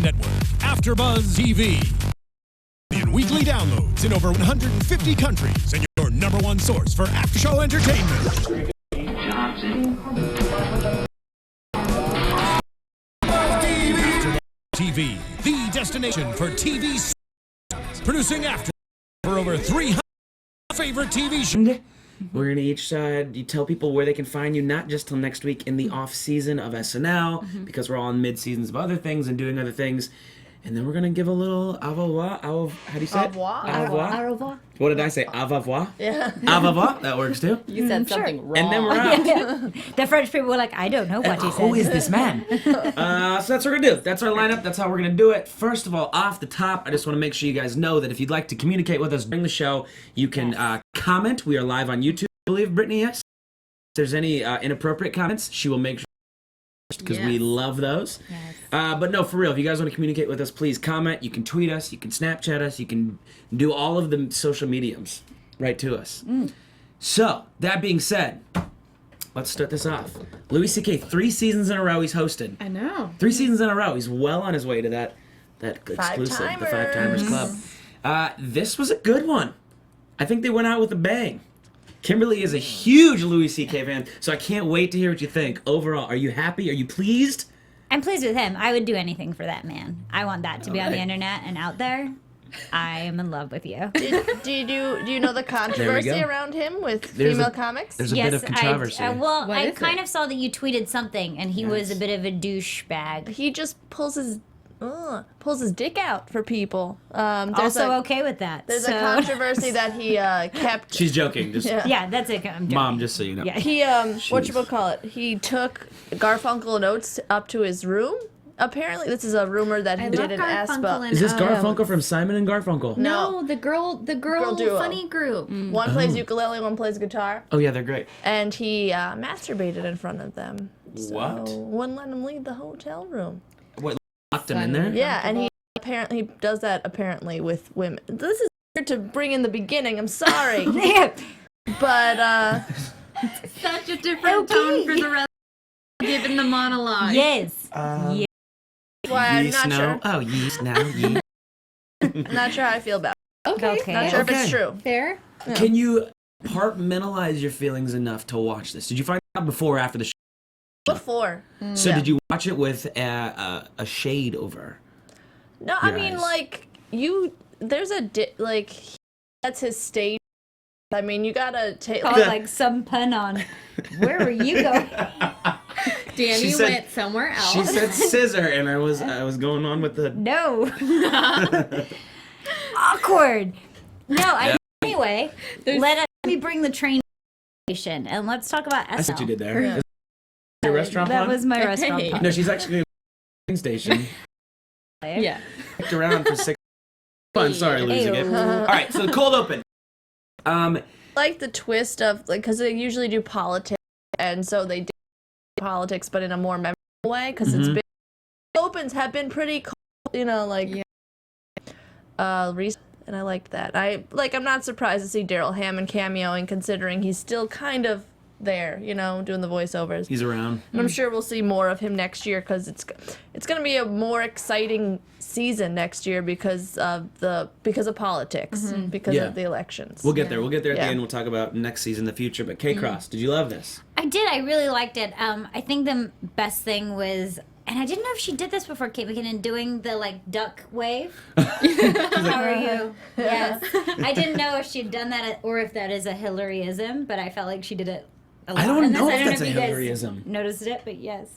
Network, AFTERBUZZ TV. And weekly downloads in over 150 countries and your number one source for after-show entertainment. AFTERBUZZ TV, the destination for TV stars. Producing after for over 300 favorite TV shows. We're going to each you tell people where they can find you, not just till next week in the off season of SNL, because we're all in mid seasons of other things and doing other things. And then we're going to give a little au revoir. How do you say it? Au revoir. Au revoir. What did I say? Au revoir? Yeah. Au revoir. That works too. You said something wrong. And then we're out. The French people were like, I don't know what he said. Who is this man? So that's what we're going to do. That's our lineup. That's how we're going to do it. First of all, off the top, I just want to make sure you guys know that if you'd like to communicate with us during the show, you can comment. We are live on YouTube, I believe, Brittany, yes? If there's any inappropriate comments, she will make sure because we love those. Yes. But no, for real, if you guys want to communicate with us, please comment. You can tweet us, you can Snapchat us, you can do all of the social mediums right to us. So, that being said, let's start this off. Louis C.K., 3 seasons in a row he's hosted. I know. 3 seasons in a row. He's well on his way to that exclusive, the Five Timers Club. This was a good one. I think they went out with a bang. Kimberly is a huge Louis C.K. fan, so I can't wait to hear what you think. Overall, are you happy? Are you pleased? I'm pleased with him. I would do anything for that man. I want that to be on the internet and out there. I am in love with you. Do you know the controversy around him with female comics? There's a bit of controversy. I kind of saw that you tweeted something, and he was a bit of a douchebag. He just pulls his dick out for people. Also okay with that. There's a controversy that he kept. She's joking. Just that's it. I'm joking. Mom, just so you know. Yeah. He whatchamacallit? He took Garfunkel and Oates up to his room. Apparently, this is a rumor that he did in Espa. Is this Garfunkel from Simon and Garfunkel? No, the girl duo. Funny group. One plays ukulele, one plays guitar. Oh yeah, they're great. And he masturbated in front of them. What? So wouldn't let him leave the hotel room. What? Locked him in there? Yeah, and he apparently does that with women. This is weird to bring in the beginning. I'm sorry, but Such a different tone for the rest. Given the monologue. Yes. why I'm not sure. Oh, yeast now. Yeast. I'm not sure how I feel about it. Okay. Not sure if it's true. Fair. Yeah. Can you compartmentalize your feelings enough to watch this? Did you find out before or after the show? Before. So did you watch it with a shade over? No, I your mean eyes? like there's that's his stage. I mean, you gotta take Like some pun on. Where were you going? Danny went somewhere else. She said scissor, and I was going on with the. No. Awkward. No. Anyway, let me bring the train station and let's talk about SNL. That's what you did there. Yeah. Your restaurant That pun? was my restaurant pun. No, she's actually a train station. Yeah. Picked around for 6 months. Sorry, losing it. All right, so the cold open. like the twist of because they usually do politics, and so they do politics, but in a more memorable way because it's been opens have been pretty, recent, and I liked that. I'm not surprised to see Daryl Hammond cameoing, considering he's still kind of there, doing the voiceovers. He's around. And I'm sure we'll see more of him next year because it's going to be a more exciting season next year because of politics, because of the elections. We'll get there. We'll get there at the end. We'll talk about next season, the future. But K-Cross, did you love this? I did. I really liked it. I think the best thing was, and I didn't know if she did this before, Kate McKinnon, doing the duck wave. How are you? Yes. I didn't know if she'd done that or if that is a Hillaryism, but I felt like she did it. I don't know if that's a Hillaryism. Noticed it, but yes.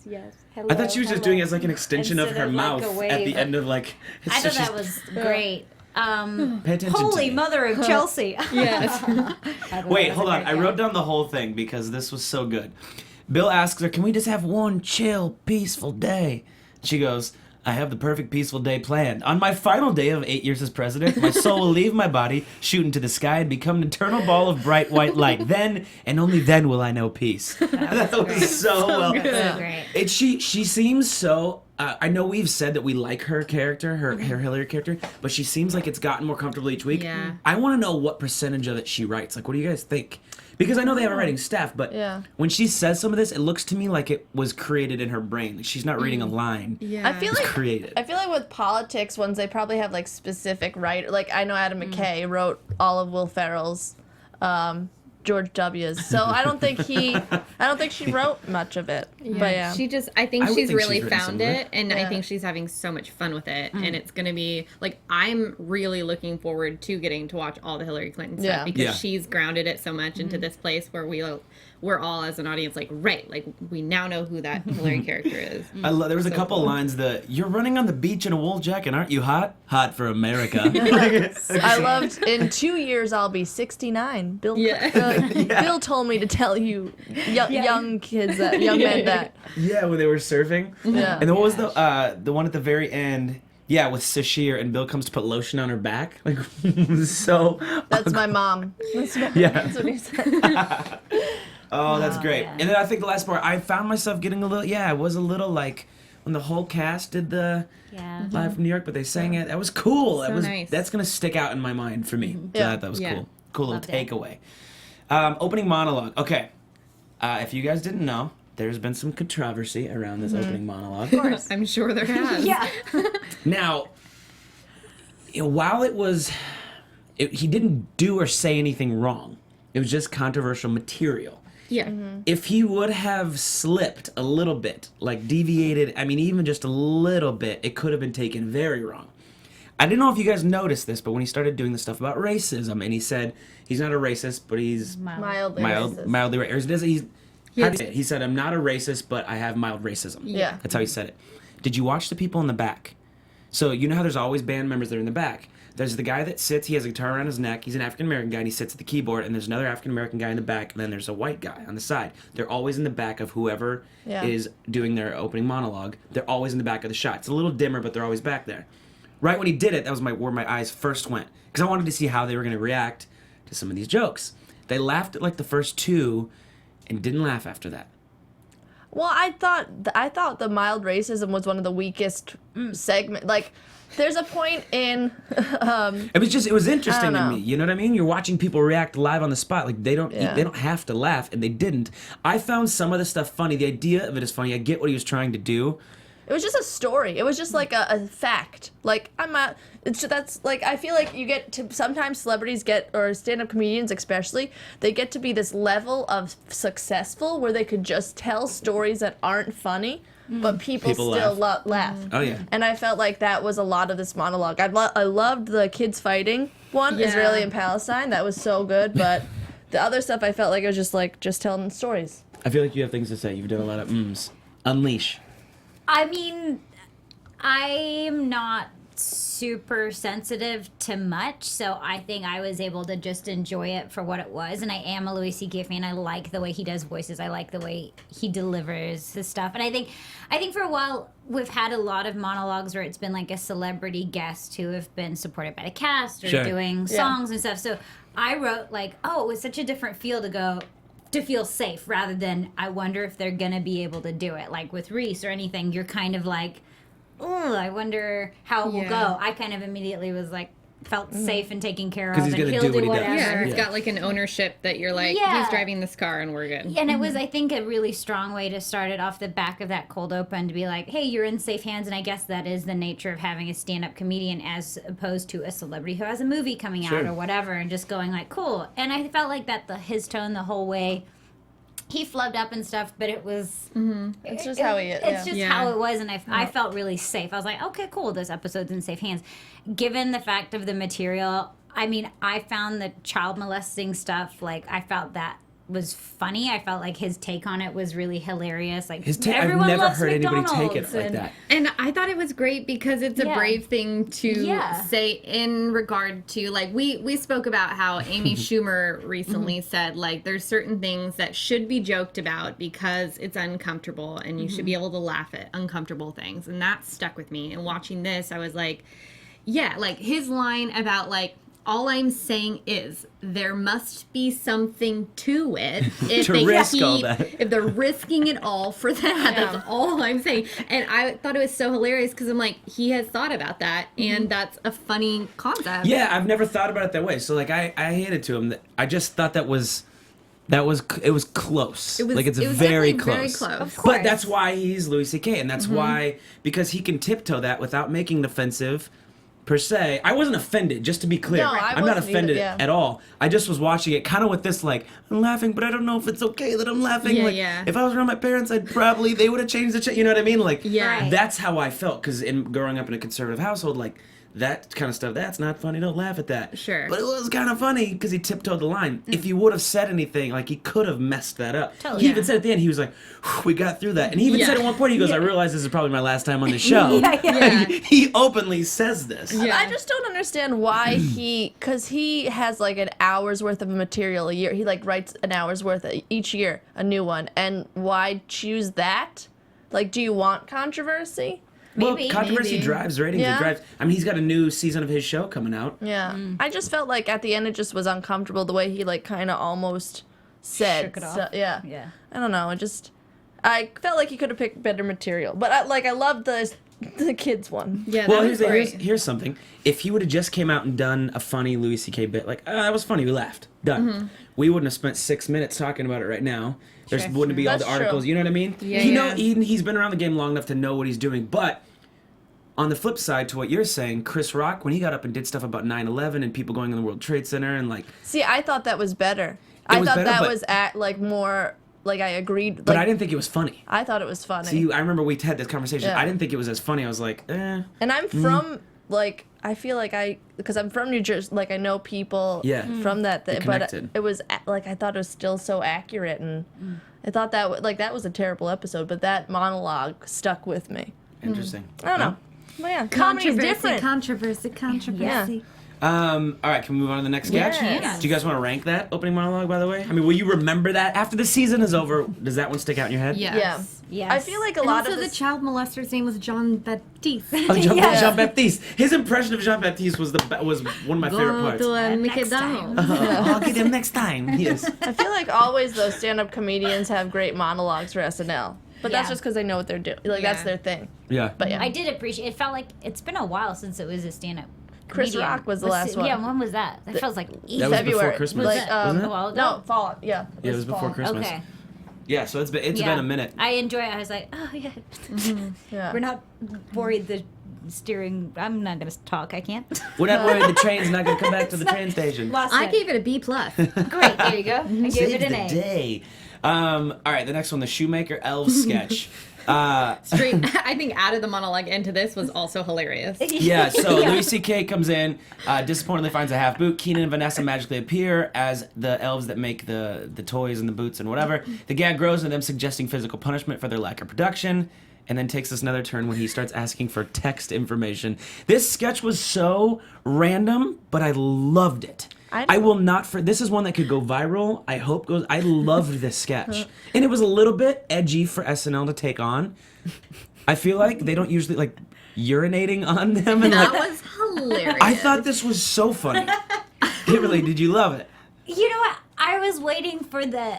Hello, I thought she was just doing it as an extension of her mouth at the end of I thought that was great. Pay attention Holy to me. Mother of Chelsea. Yes. Wait, hold on. I wrote down the whole thing because this was so good. Bill asks her, "Can we just have one chill, peaceful day?" She goes, "I have the perfect peaceful day planned. On my final day of 8 years as president, my soul will leave my body, shoot into the sky, and become an eternal ball of bright white light. Then, and only then, will I know peace." That was so well. So great. She seems so. I know we've said that we like her character, her Hillary character, but she seems like it's gotten more comfortable each week. Yeah. I want to know what percentage of it she writes. Like, what do you guys think? Because I know they have a writing staff, but Yeah. when she says some of this, it looks to me like it was created in her brain. Like she's not reading a line. Yeah. I feel It's like created. I feel like with politics ones, they probably have like specific writer. Like I know Adam McKay wrote all of Will Ferrell's, George W.'s. So I don't think she wrote much of it. But yeah, She just, I think I would she's think really she's written some found of it, it. and I Yeah. think she's having so much fun with it, and it's gonna be like I'm really looking forward to getting to watch all the Hillary Clinton stuff Yeah. because Yeah. she's grounded it so much into this place where we're all as an audience like like we now know who that Hillary character is. There was a couple cool. lines you're running on the beach in a wool jacket, aren't you hot? Hot for America. I loved. In 2 years, I'll be 69. Bill. Bill told me to tell you, young kids that, young men that. Yeah, when they were surfing. Yeah. And then what was the one at the very end? Yeah, with Sashir, and Bill comes to put lotion on her back. Like, so. That's my mom. Yeah. That's what he said. Oh, that's great. yeah. And then I think the last part, I found myself getting a little. Yeah, it was a little like when the whole cast did the Yeah. live from New York, but they sang it. That was cool. So That was nice. That's gonna stick out in my mind for me. Yeah. That was Yeah. cool. Cool little Loved it. takeaway. Opening monologue. Okay. If you guys didn't know, there's been some controversy around this opening monologue. Of course. I'm sure there has. Yeah. Now, while he didn't do or say anything wrong. It was just controversial material. Yeah. If he would have slipped a little bit, like deviated, I mean, even just a little bit, it could have been taken very wrong. I didn't know if you guys noticed this, but when he started doing the stuff about racism, and he said he's not a racist, but he's Mildly racist. mildly racist. How do you say it? He said, I'm not a racist, but I have mild racism. Yeah. That's how he said it. Did you watch the people in the back? So you know how there's always band members that are in the back. There's the guy that sits, he has a guitar around his neck, he's an African-American guy, and he sits at the keyboard, and there's another African-American guy in the back, and then there's a white guy on the side. They're always in the back of whoever Yeah. is doing their opening monologue. They're always in the back of the shot. It's a little dimmer, but they're always back there. Right when he did it, that was where my eyes first went, because I wanted to see how they were going to react to some of these jokes. They laughed at like the first two, and didn't laugh after that. Well, I thought the mild racism was one of the weakest segment. Like, there's a point in. It was interesting to know. me. You know what I mean? You're watching people react live on the spot. Like they don't have to laugh, and they didn't. I found some of the stuff funny. The idea of it is funny. I get what he was trying to do. It was just a story. It was just like a fact. Like that's like I feel like you get to sometimes celebrities or stand-up comedians especially, they get to be this level of successful where they could just tell stories that aren't funny, but people still laugh. Oh yeah. And I felt like that was a lot of this monologue. I loved the kids fighting one, Yeah. Israeli and Palestine. That was so good, but the other stuff I felt like it was just telling stories. I feel like you have things to say. You've done a lot of Unleash. I mean, I'm not super sensitive to much, so I think I was able to just enjoy it for what it was. And I am a Louis C.K. fan. I like the way he does voices. I like the way he delivers his stuff. And I think for a while we've had a lot of monologues where it's been like a celebrity guest who have been supported by the cast or Sure. doing Yeah. songs and stuff. So I wrote like, oh, it was such a different feel to feel safe rather than I wonder if they're gonna be able to do it. Like with Reese or anything, you're kind of like, oh, I wonder how it will Yeah. go. I kind of immediately was like, felt safe and taken care of, 'Cause he's and gonna he'll do do what he does. whatever. Yeah, he's Yeah. got like an ownership that you're like, Yeah. he's driving this car and we're good. And it was, I think, a really strong way to start it off the back of that cold open to be like, hey, you're in safe hands. And I guess that is the nature of having a stand-up comedian as opposed to a celebrity who has a movie coming out Sure. or whatever and just going like, cool. And I felt like that his tone the whole way, he flubbed up and stuff, but it was... It's just how he is. It's just Yeah. how it was, and I felt really safe. I was like, okay, cool, this episode's in safe hands. Given the fact of the material, I mean, I found the child molesting stuff, like, I felt that was funny. I felt like his take on it was really hilarious. Like, His take, I've everyone never loves heard anybody McDonald's, take it like and- that. And I thought it was great because it's a Yeah. brave thing to Yeah. say in regard to, like, we spoke about how Amy Schumer recently said, like, there's certain things that should be joked about because it's uncomfortable and you should be able to laugh at uncomfortable things. And that stuck with me. And watching this, I was like, yeah, like his line about, like, all I'm saying is there must be something to it if To they risk all keep, that. if they're risking it all for that. That's all I'm saying. And I thought it was so hilarious because I'm like, he has thought about that, and that's a funny concept. Yeah, I've never thought about it that way. So like, I handed to him. I just thought that was It was close. It was, it's it was very definitely close. Very close. Of course. But that's why he's Louis C.K. and that's why, because he can tiptoe that without making it offensive, per se. I wasn't offended, just to be clear. No, I I'm not wasn't offended either, yeah. at all. I just was watching it kind of with this, like, I'm laughing, but I don't know if it's okay that I'm laughing. Yeah, like, yeah. if I was around my parents, they would have changed the you know what I mean? Like, Yeah. Right. that's how I felt, because in growing up in a conservative household, like, that kind of stuff, that's not funny, don't laugh at that. Sure. But it was kind of funny because he tiptoed the line. If he would have said anything, like, he could have messed that up. Totally. He even said at the end, he was like, we got through that. And he even said at one point, he goes, I realize this is probably my last time on the show. Yeah. He openly says this. Yeah. I just don't understand why because he has like an hour's worth of material a year. He like writes an hour's worth each year, a new one. And why choose that? Like, do you want controversy? Well, Maybe. controversy Maybe. drives ratings. Yeah. It drives. I mean, he's got a new season of his show coming out. Yeah. I just felt like at the end it just was uncomfortable the way he like kind of almost said. Shook it off. So, yeah. Yeah. I don't know. I felt like he could have picked better material. But I loved the kids one. Yeah, Well, that was great. here's something. If he would have just came out and done a funny Louis C.K. bit, like, that was funny, we laughed, done. We wouldn't have spent 6 minutes talking about it right now. There wouldn't be all the That's true. articles, you know what I mean? Yeah, He's been around the game long enough to know what he's doing, but on the flip side to what you're saying, Chris Rock, when he got up and did stuff about 9/11 and people going in the World Trade Center and like... See, I thought that was better. was I thought better, that but- was more like I agreed. But like, I didn't think it was funny. I thought it was funny. See, I remember we had this conversation. Yeah. I didn't think it was as funny. I was like, eh. And I'm from like I feel like because I'm from New Jersey, like I know people Yeah. from that You're but connected. it was like I thought it was still so accurate, and I thought that that was a terrible episode, but that monologue stuck with me. Interesting. I don't know. But yeah, comedy's different. Controversy. All right, can we move on to the next sketch? Yes. Do you guys want to rank that opening monologue, by the way? I mean, will you remember that after the season is over? Does that one stick out in your head? Yes. Yeah. Yes. I feel like a And lot also of the this, child molester's name was John Baptiste. Oh, Jean Baptiste. His impression of Jean Baptiste was one of my favorite parts. McDonald. I'll get him next time. Yes. I feel like always those stand-up comedians have great monologues for SNL, but that's Yeah. just because they know what they're doing. Like that's Yeah. their thing. Yeah. But yeah, I did appreciate. It felt like it's been a while since it was a stand-up. Chris comedian. Rock was the last one. Yeah, when was that? That feels like That was before February. Christmas, Like, wasn't it? a while ago. No, fall. Yeah. Yeah, it was before fall. Christmas. Okay. Yeah, so it's been Yeah. a minute. I enjoy it. I was like, oh yeah. Yeah. We're not worried the steering. I'm not gonna talk. I can't. We're not worried the train's not going to come back to the train station. Lost I it. gave it a B+. Great. There you go. I gave Save it an the A. day. All right, the next one, the Shoemaker Elves sketch. Straight, I think added the monologue into this was also hilarious. Yeah, so Louis C.K. comes in, disappointingly finds a half boot. Keenan and Vanessa magically appear as the elves that make the toys and the boots and whatever. The gag grows into them suggesting physical punishment for their lack of production, and then takes this another turn when he starts asking for text information. This sketch was so random, but I loved it. I will not this is one that could go viral. I hope goes. I loved this sketch, and it was a little bit edgy for SNL to take on. I feel like they don't usually like urinating on them, and That like was hilarious. I thought this was so funny. Kimberly, did you love it? You know what? I was waiting for the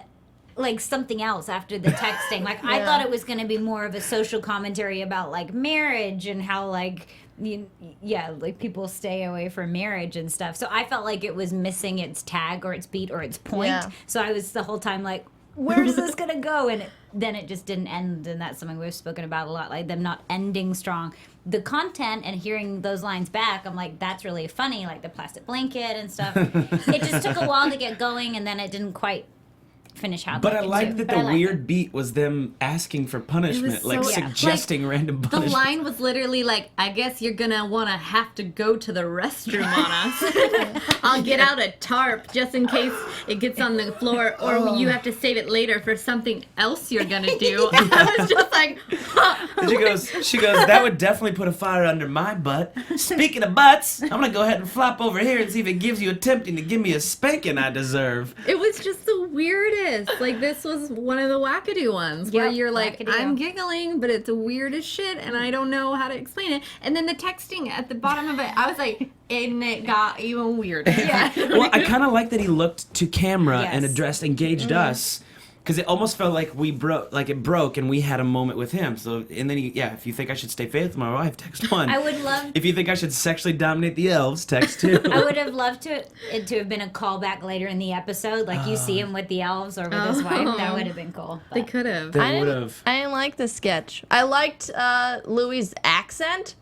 something else after the texting. Like I thought it was going to be more of a social commentary about like marriage and how like people stay away from marriage and stuff. So I felt like it was missing its tag or its beat or its point. Yeah. So I was the whole time like, where's this gonna go? And then it just didn't end, and that's something we've spoken about a lot, like them not ending strong. The content and hearing those lines back, I'm like, that's really funny, like the plastic blanket and stuff. It just took a while to get going, and then it didn't quite finish how. But I liked that But I the liked weird it. beat was them asking for punishment, so- like Yeah. suggesting random The punishment. line was literally like, I guess you're gonna wanna have to go to the restroom on us. I'll get out a tarp just in case it gets on the floor, or you have to save it later for something else you're gonna do. I was just like, And she goes, that would definitely put a fire under my butt. Speaking of butts, I'm gonna go ahead and flop over here and see if it gives you attempting to give me a spanking I deserve. it was just the weirdest. Like, this was one of the wackadoo ones where Yep, you're like, wackadoo. I'm giggling, but it's weird as shit, and I don't know how to explain it. And then the texting at the bottom of it, I was like, and it got even weirder. Yeah. Well, I kind of like that he looked to camera and Yes. engaged us because it almost felt like it broke, and we had a moment with him. So, and then if you think I should stay faithful to my wife, text 1. I would love. If you think I should sexually dominate the elves, text 2. I would have loved it to have been a callback later in the episode, like you see him with the elves or with his wife. That would have been cool. They But could have. They would have. I didn't like the sketch. I liked Louis' accent,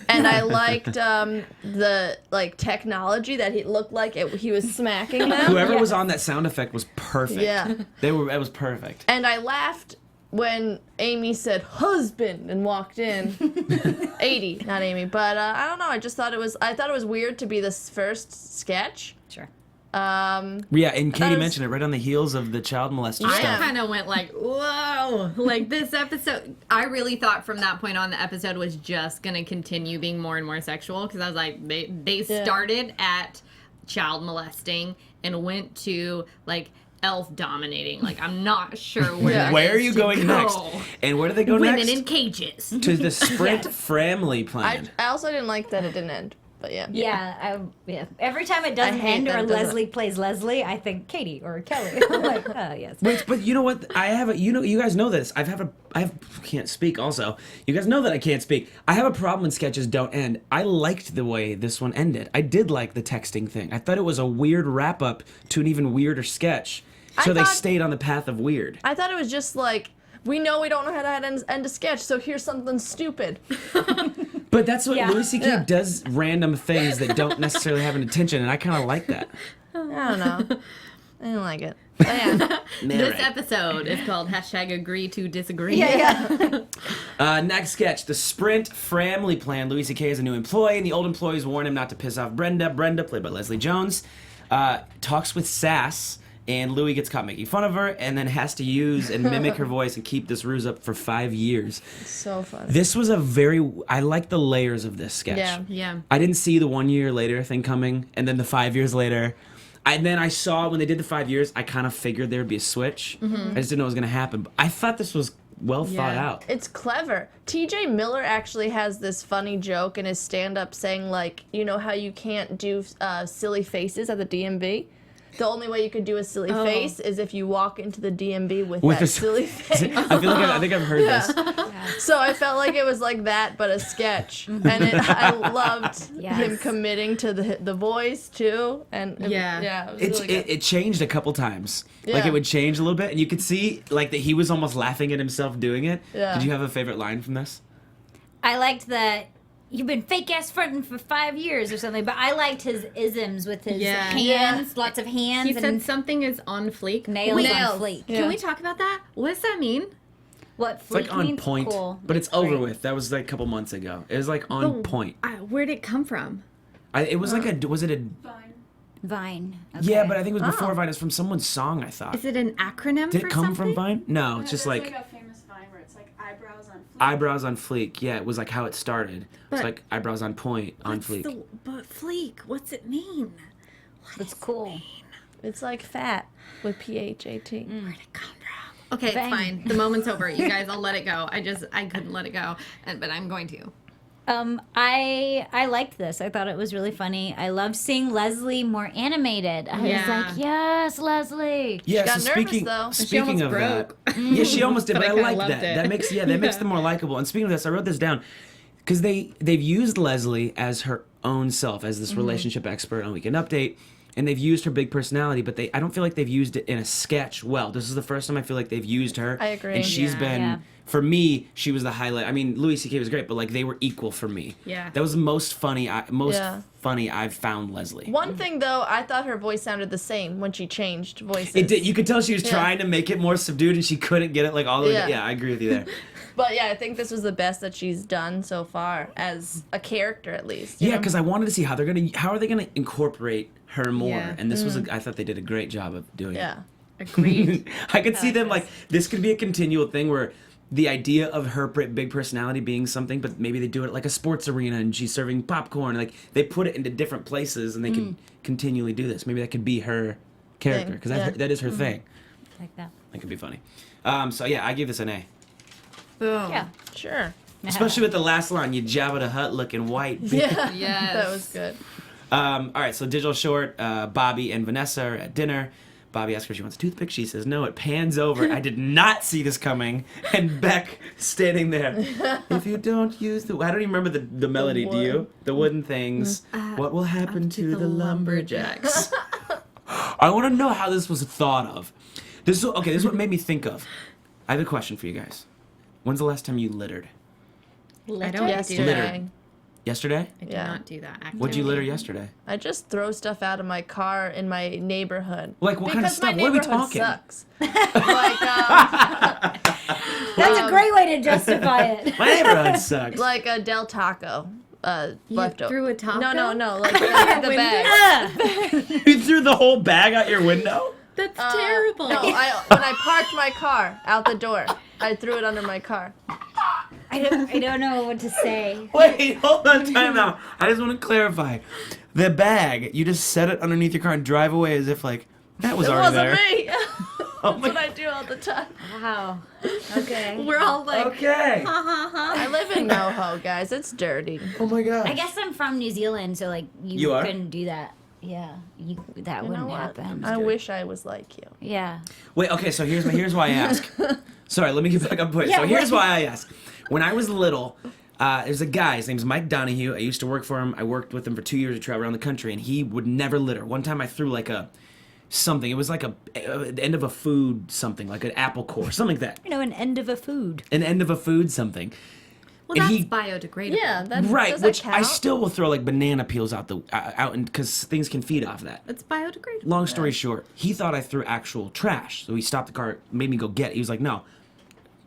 and I liked the technology that he looked like he was smacking them. Whoever was on that sound effect was perfect. Yeah. It was perfect. And I laughed when Amy said "husband" and walked in. 80, not Amy, but I don't know. I thought it was weird to be this first sketch. sure. Yeah, and Katie mentioned it right on the heels of the child molester I stuff. kind of went like, whoa, like this episode. I really thought from that point on the episode was just gonna continue being more and more sexual, because I was like, they started at child molesting and went to like elf dominating. Like, I'm not sure where. Where are you going next? And where do they go Women next? in cages. To the Sprint family plan. I also didn't like that it didn't end, but yeah. Yeah, every time it doesn't hate end that or it doesn't. Leslie plays Leslie, I think Katie or Kelly. I'm like, oh, yes. Wait, but you know what? I have a. You guys know this. I can't speak. Also, you guys know that I can't speak. I have a problem when sketches don't end. I liked the way this one ended. I did like the texting thing. I thought it was a weird wrap up to an even weirder sketch. So they stayed on the path of weird. I thought it was just like, we know we don't know how to end a sketch, so here's something stupid. But that's what Yeah. Louis C.K. does, random things that don't necessarily have an intention, and I kind of like that. I don't know. I didn't like it. But yeah. This Alright. episode is called #agree to disagree. Next sketch, the Sprint family plan. Louis C.K. is a new employee, and the old employees warn him not to piss off Brenda. Brenda, played by Leslie Jones, talks with sass, and Louis gets caught making fun of her, and then has to use and mimic her voice and keep this ruse up for 5 years. So funny. This was I like the layers of this sketch. Yeah. Yeah. I didn't see the 1 year later thing coming, and then the 5 years later. And then I saw when they did the 5 years, I kind of figured there would be a switch. I just didn't know it was going to happen. But I thought this was well thought out. It's clever. TJ Miller actually has this funny joke in his stand-up saying, like, you know how you can't do silly faces at the DMV? The only way you could do a silly face is if you walk into the DMV with that silly face. I think I've heard this. So I felt like it was like that, but a sketch. And I loved him committing to the voice, too. And it was really good. It changed a couple times. Like, Yeah. it would change a little bit, and you could see, like, that he was almost laughing at himself doing it. Yeah. Did you have a favorite line from this? I liked that you've been fake ass fronting for 5 years or something, but I liked his isms with his hands, lots of hands. He said and something is on fleek. nails Nails. on fleek. Yeah. Can we talk about that? What does that mean? What It's fleek like on means? point, Cool. but it's That's over great. with. That was like a couple months ago. It was like on point. Where'd it come from? It was like was it a, Vine. yeah, Okay. but I think it was before Vine. It was from someone's song, I thought. Is it an acronym Did for it come something? from Vine? No, it's just there's like a famous Vine where it's like eyebrows on fleek. eyebrows on fleek. Yeah, it was like how it started. It's But- like eyebrows on point, on What's fleek. But fleek, what's it mean? That's cool. It's like fat with PHAT. Where'd it come from? Okay, Bang. fine. The moment's over. You guys, I'll let it go. I couldn't let it go, but I'm going to. I liked this. I thought it was really funny. I loved seeing Leslie more animated. I was Yeah. like, yes, Leslie. Yeah, got so nervous, speaking though. She speaking almost of broke. that, yeah, she almost did, But but I I kinda like loved that. it. That makes them more likable. And speaking of this, I wrote this down because they've used Leslie as her own self, as this relationship expert on Weekend Update, and they've used her big personality, but I don't feel like they've used it in a sketch well. This is the first time I feel like they've used her. I agree. And she's Yeah. been. Yeah. For me, she was the highlight. I mean, Louis C.K. was great, but like they were equal for me. Yeah. That was the most funny. Yeah. Funny I've found Leslie. One thing, though, I thought her voice sounded the same when she changed voices. It did. You could tell she was Yeah. trying to make it more subdued, and she couldn't get it like all the way. Yeah. Yeah, I agree with you there. But yeah, I think this was the best that she's done so far as a character, at least. you Yeah, know? because I wanted to see how are they gonna incorporate her more, Yeah. and this was I thought they did a great job of doing Yeah. Agreed. it. I could see them like this could be a continual thing where the idea of her big personality being something, but maybe they do it like a sports arena and she's serving popcorn. Like they put it into different places and they can continually do this. Maybe that could be her character because Yeah. that is her thing. Like that. That could be funny. So yeah, I give this an A. Boom. Yeah. Sure. Especially with the last line, you Jabba the Hutt looking white. Yeah. Yes. That was good. All right, so digital short, Bobby and Vanessa are at dinner. Bobby asks her if she wants a toothpick. She says no. It pans over. I did not see this coming. And Beck standing there. If you don't use the... I don't even remember the melody, do you? The wooden things. What will happen to the lumberjacks? I want to know how this was thought of. This is what made me think of. I have a question for you guys. When's the last time you littered? I don't do Yesterday. that. Yesterday? I do Yeah. not do that. Actively. What'd you litter yesterday? I just throw stuff out of my car in my neighborhood. Like, what kind of Because my stuff? What are we neighborhood talking? Sucks. Like, That's a great way to justify it. My neighborhood sucks. like a Del Taco. Leftover. threw a taco? No, like the bag. You threw the whole bag out your window? That's terrible. No, when I parked my car out the door, I threw it under my car. I don't know what to say. Wait, hold on, time out. I just want to clarify. The bag, you just set it underneath your car and drive away as if, like, that was It already wasn't there. me. That's what I do all the time. Wow. Okay. We're all like, Okay. I live in NoHo, guys. It's dirty. Oh my god. I guess I'm from New Zealand, so like You are? couldn't do that. Yeah, that You know wouldn't what? happen. I wish I was like you. Yeah. Wait, okay, so here's why I ask. Sorry, let me get back on point. Yeah, So here's why I ask. When I was little, there's a guy, his name's Mike Donahue. I used to work for him. I worked with him for 2 years to travel around the country, and he would never litter. One time I threw like something. It was like the end of a food something, like an apple core, something like that. You know, an end of a food. An end of a food something. well, And that's he- biodegradable. Yeah, that Right, does that which I count? still will throw like banana peels out because things can feed off that. It's biodegradable. Long story short, he thought I threw actual trash, so he stopped the car, made me go get it. He was like, "No,"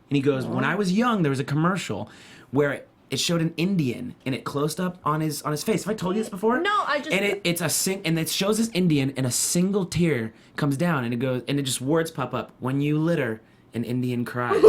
and he goes, "When I was young, there was a commercial where it showed an Indian and it closed up on his face. Have I told you this before? No, I just- And it shows this Indian and a single tear comes down and it goes and it just words pop up. When you litter, an Indian cries.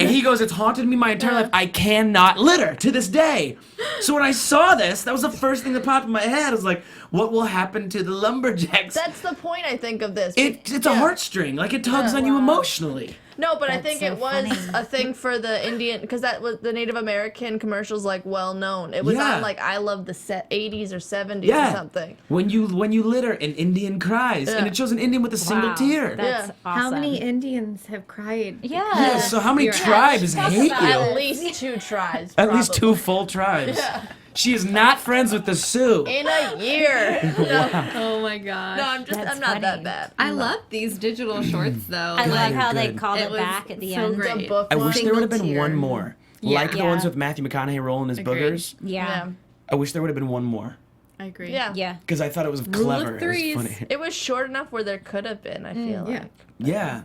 And he goes, it's haunted me my entire life. I cannot litter to this day. So when I saw this, that was the first thing that popped in my head. I was like, what will happen to the lumberjacks? That's the point, I think, of this. It's a heartstring. Like it tugs on you emotionally. No, but I That's think so it was funny. a thing for the Indian, because that was the Native American commercials, like, well known. It was Yeah. on like I love the 80s or 70s Yeah. or something. When you litter, an Indian cries, and Yeah. it shows an Indian with a single Wow, tear. That's Yeah. awesome. How many Indians have cried? Yeah. Yeah, so how many You're tribes Talk hate about you? At least 2 tribes. At least 2 probably. full tribes. Yeah. She is not friends with the Sioux. In a year. No, Oh my god. I'm That's not that funny. bad. I love these digital shorts though. I love how they good. called It it was back at the so end. great. The book I one. wish there would have been Single one tier. more. Yeah. Like the Yeah. ones with Matthew McConaughey rolling his Agreed. boogers. Yeah. I wish there would have been one more. I agree. Yeah. Yeah. Because I thought it was Rule of clever. It threes. was funny. It was short enough where there could have been, I feel yeah. like. Yeah.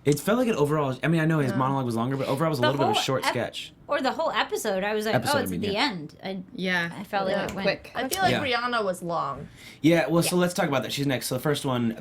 It felt like it overall. I mean, I know his monologue was longer, but overall it was a The little bit of a whole short ep- sketch. Or the whole episode. I was like, Episode, oh, it's I mean, at the yeah. end. Yeah. I felt Yeah. like it went Quick. I feel like Yeah. Rihanna was long. Yeah, well, so let's talk about that. She's next. So the first one,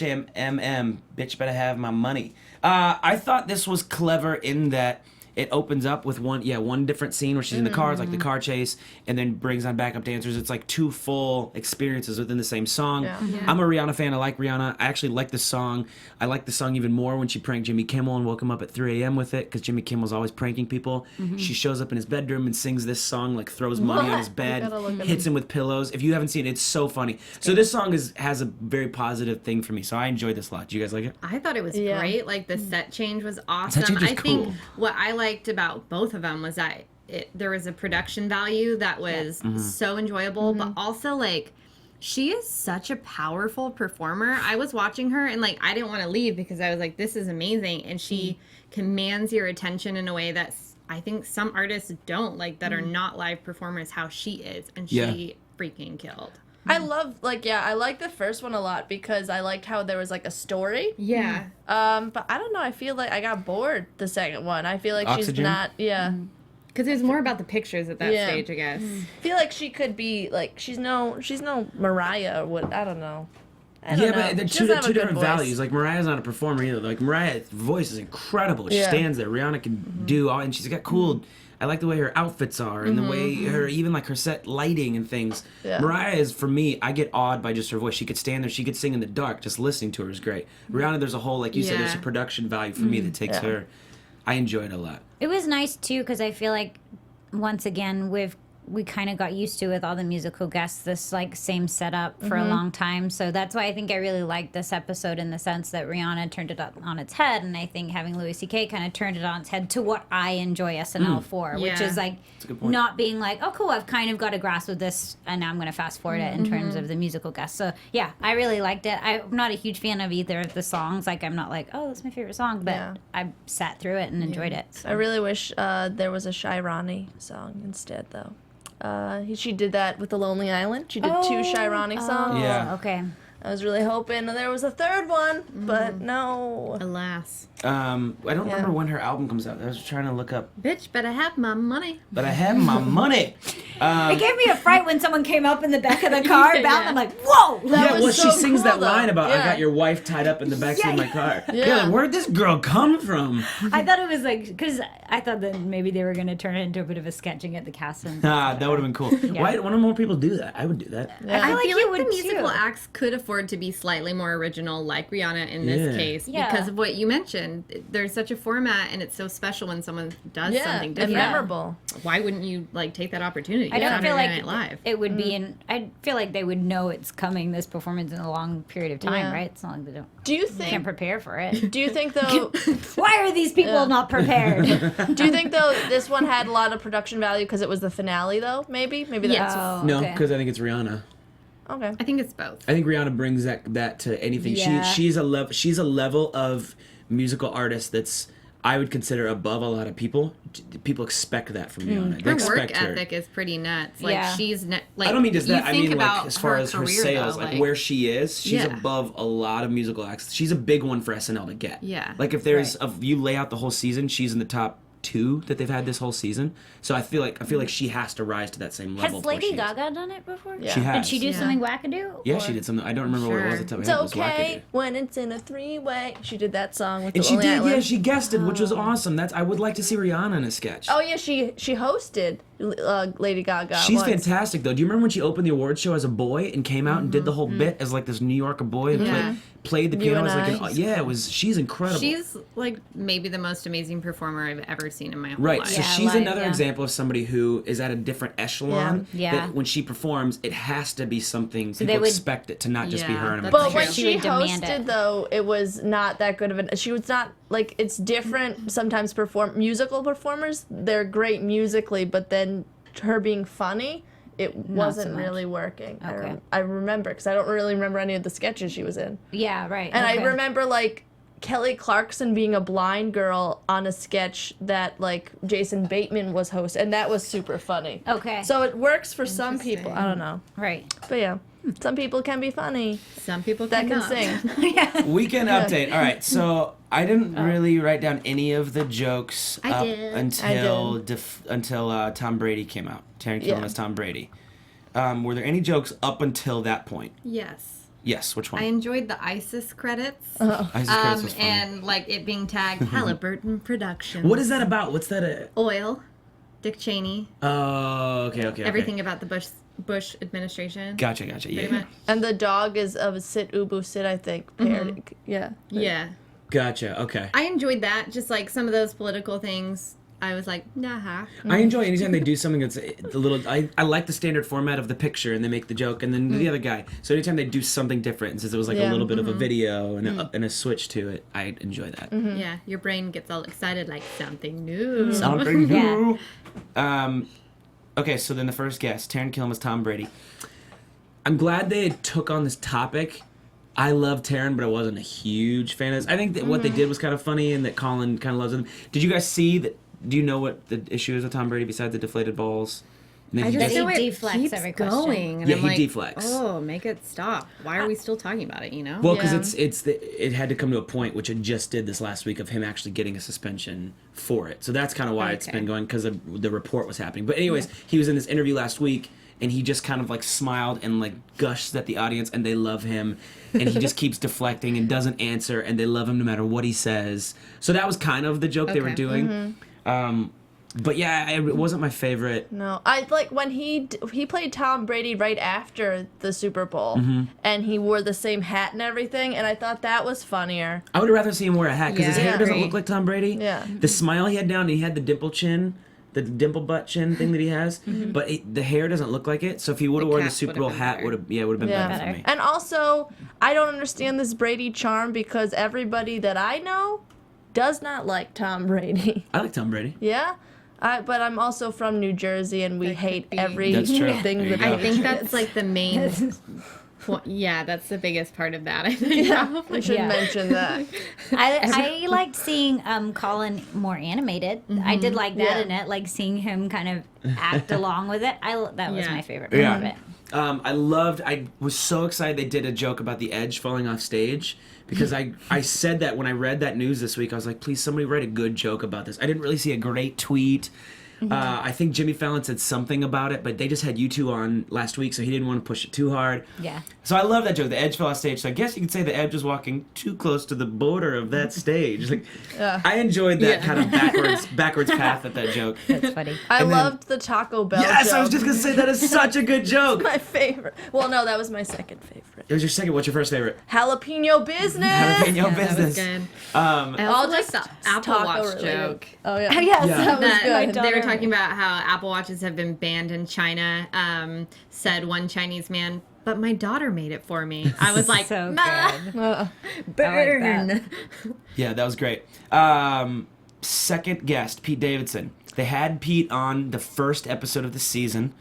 BBHMMM, bitch better have my money. I thought this was clever in that it opens up with one different scene where she's in the car, it's like the car chase, and then brings on backup dancers. It's like 2 full experiences within the same song. Yeah. I'm a Rihanna fan. I like Rihanna. I actually like the song. I like the song even more when she pranked Jimmy Kimmel and woke him up at 3 a.m. with it, because Jimmy Kimmel's always pranking people. She shows up in his bedroom and sings this song, like throws money on his What? bed, I gotta look at hits him with pillows. If you haven't seen it, it's so funny. So this song has a very positive thing for me. So I enjoyed this a lot. Do you guys like it? I thought it was Yeah. great. Like the set change was awesome. change was I think cool. what I liked about both of them was that there was a production value that was so enjoyable, but also like she is such a powerful performer. I was watching her and like I didn't want to leave because I was like, this is amazing, and she commands your attention in a way that I think some artists don't, like that are not live performers. How she is, and she freaking killed. I love, I like the first one a lot because I liked how there was like a story. Yeah. But I don't know, I feel like I got bored the second one. I feel like she's Oxygen? not, Because it was more about the pictures at that Yeah. stage, I guess. I feel like she could be, like, she's no Mariah or what, I don't know. I don't Yeah, know. but they're She two doesn't have a good different voice. values. Like Mariah's not a performer either. Like Mariah's voice is incredible. She Yeah. stands there. Rihanna can do all, and she's got cool. I like the way her outfits are and the way even like her set lighting and things. Yeah. Mariah is, for me, I get awed by just her voice. She could stand there. She could sing in the dark. Just listening to her is great. Rihanna, there's a whole, like you said, there's a Yeah. production value for me that takes Yeah. her. I enjoy it a lot. It was nice too because I feel like once again with we kind of got used to with all the musical guests, this like same setup for a long time. So that's why I think I really liked this episode in the sense that Rihanna turned it up on its head, and I think having Louis C.K. kind of turned it on its head to what I enjoy SNL for, which is like not being like, oh cool, I've kind of got a grasp of this, and now I'm going to fast forward it in terms of the musical guests. So yeah, I really liked it. I'm not a huge fan of either of the songs. Like I'm not like, oh, that's my favorite song, but I sat through it and enjoyed it. So. I really wish there was a Shy Ronnie song instead, though. She did that with The Lonely Island. She did 2 Shy Ronnie songs. Yeah. Okay. I was really hoping there was a third one, but no. Alas. I don't remember when her album comes out. I was trying to look up. Bitch, but I have my money. But I have my money. It gave me a fright when someone came up in the back of the car about I'm like, whoa! She sings cool, that line about I got your wife tied up in the backseat of my car. Yeah, like, where'd this girl come from? I thought it was like, because I thought that maybe they were going to turn it into a bit of a sketching at the cast. That would have been cool. Why don't more people do that? I would do that. Yeah. I feel you like the would musical too. acts could afford to be slightly more original, like Rihanna in this case, because of what you mentioned. There's such a format, and it's so special when someone does something and different. memorable. Why wouldn't you like take that opportunity? I don't Saturday feel like Night Live. it would be in. I feel like they would know it's coming. This performance in a long period of time, Yeah. right? It's not like they don't Do you can't think? prepare for it. Do you think though? Why are these people not prepared? Do you think though this one had a lot of production value because it was the finale though? Maybe that's Oh, No, okay. because I think it's Rihanna. okay. I think it's both. I think Rihanna brings that to anything. Yeah. She's a level of musical artist that's I would consider above a lot of people. People expect that from Rihanna. They Her expect work ethic is pretty nuts. Like Yeah. she's like. I don't mean just you that. I think mean about like as far her as her career, sales, though, like where she is, she's Yeah. above a lot of musical acts. She's a big one for SNL to get. Yeah. Like if there's you lay out the whole season, she's in the top 2 that they've had this whole season. So I feel like she has to rise to that same level. Has to where Lady she is. Gaga done it before? Yeah. She has. Did she do something wackadoo? Yeah, or- she did something. I don't remember what it was Sure. at the time. It's It was okay wackadoo. when it's in a 3-way. She did that song with And the she Lonely did, Island. yeah, she guested, which was awesome. I would like to see Rihanna in a sketch. Oh yeah, she hosted Lady Gaga. She's once. fantastic, though. Do you remember when she opened the awards show as a boy and came out and did the whole bit as like this New Yorker boy and Yeah. played the You piano and as like I. it was. She's incredible. She's like maybe the most amazing performer I've ever seen in my whole Right, life. so Yeah, she's like, another yeah. example of somebody who is at a different echelon. Yeah. That when she performs, it has to be something they people would- expect it to not just be Yeah, her and a that's But true. when She she would demand hosted, it. though, it was not that good of an. She was not like it's different. Sometimes musical performers, they're great musically, but then her being funny, it wasn't much. really working. Okay. I remember because I don't really remember any of the sketches she was in, Yeah, right. and okay. I remember like Kelly Clarkson being a blind girl on a sketch that like Jason Bateman was host, and that was super funny. Okay. So it works for some people. I don't know, right. but yeah, some people can be funny Some people that can cannot. sing. Weekend update. All right, so I didn't really write down any of the jokes I up did. until Tom Brady came out. Taron Killam as Tom Brady. Were there any jokes up until that point? Yes. Yes. Which one? I enjoyed the ISIS credits. Isis Curtis was funny. And like it being tagged Halliburton Productions. What is that about? What's that? Oil, Dick Cheney, Oh, okay. everything about the Bush administration. Gotcha. Pretty Yeah. much. And the dog is of Sit Ubu Sit, I think. Paired. Yeah. Yeah. Gotcha. Okay. I enjoyed that. Just like some of those political things, I was like, nah. I enjoy anytime they do something that's a little. I like the standard format of the picture and they make the joke and then the other guy. So anytime they do something different, and since it was like a Yeah. little bit of a video and a switch to it, I enjoy that. Yeah, your brain gets all excited like something new. Something Yeah. new. Okay, so then the first guest, Taron Killam was Tom Brady. I'm glad they took on this topic. I love Taron, but I wasn't a huge fan of this. I think that what they did was kind of funny and that Colin kind of loves him. Did you guys see that? Do you know what the issue is with Tom Brady besides the deflated balls? And then I he just does- know it deflects keeps every question. going. And Yeah, I'm he like, deflects. Oh, make it stop. Why are we still talking about it, you know? Well, because Yeah. it had to come to a point, which it just did this last week, of him actually getting a suspension for it. So that's kind of why it's Okay. been going, because the report was happening. But anyways, he was in this interview last week, and he just kind of like smiled and like gushed at the audience, and they love him, and he just keeps deflecting and doesn't answer, and they love him no matter what he says. So that was kind of the joke they were Okay. doing. But yeah, it wasn't my favorite. No, I like when he played Tom Brady right after the Super Bowl, and he wore the same hat and everything, and I thought that was funnier. I would rather see him wear a hat because his Yeah, hair I doesn't agree. look like Tom Brady. Yeah. The smile he had down, and he had the dimple chin. the dimple butt chin thing that he has, but the hair doesn't look like it. So if he would have worn the cap Super would've Bowl been hat, better. would have been better for me. And also, I don't understand this Brady charm because everybody that I know does not like Tom Brady. I like Tom Brady. Yeah? But I'm also from New Jersey and we hate be. everything That's true. that There you go. I think Patriots- that's like the main. Well, yeah, that's the biggest part of that. I think. Yeah, I should Yeah. mention that. I liked seeing Colin more animated. I did like that Yeah. in it, like seeing him kind of act along with it. That was Yeah. my favorite part of it. I was so excited they did a joke about the Edge falling off stage because I said that when I read that news this week. I was like, please, somebody write a good joke about this. I didn't really see a great tweet. I think Jimmy Fallon said something about it, but they just had you two on last week, so he didn't want to push it too hard. Yeah. So I love that joke. The Edge fell off stage. So I guess you could say the Edge was walking too close to the border of that stage. Like, I enjoyed that kind of backwards path at that joke. That's funny. I And then- loved the Taco Bell Yes, joke. I was just gonna say that is such a good joke. My favorite. Well, no, that was my second favorite. It was your second. What's your first favorite? Jalapeno business. Jalapeno Yeah, that business. was good. Um, I I'll also like just the Apple taco Watch related. joke. Oh yeah. Yes, Yeah. that was That good. they were My talking about how Apple Watches have been banned in China. Said one Chinese man, but my daughter made it for me. I was like, So "Ma." good. Burn. Yeah, that was great. Second guest, Pete Davidson. They had Pete on the first episode of the season.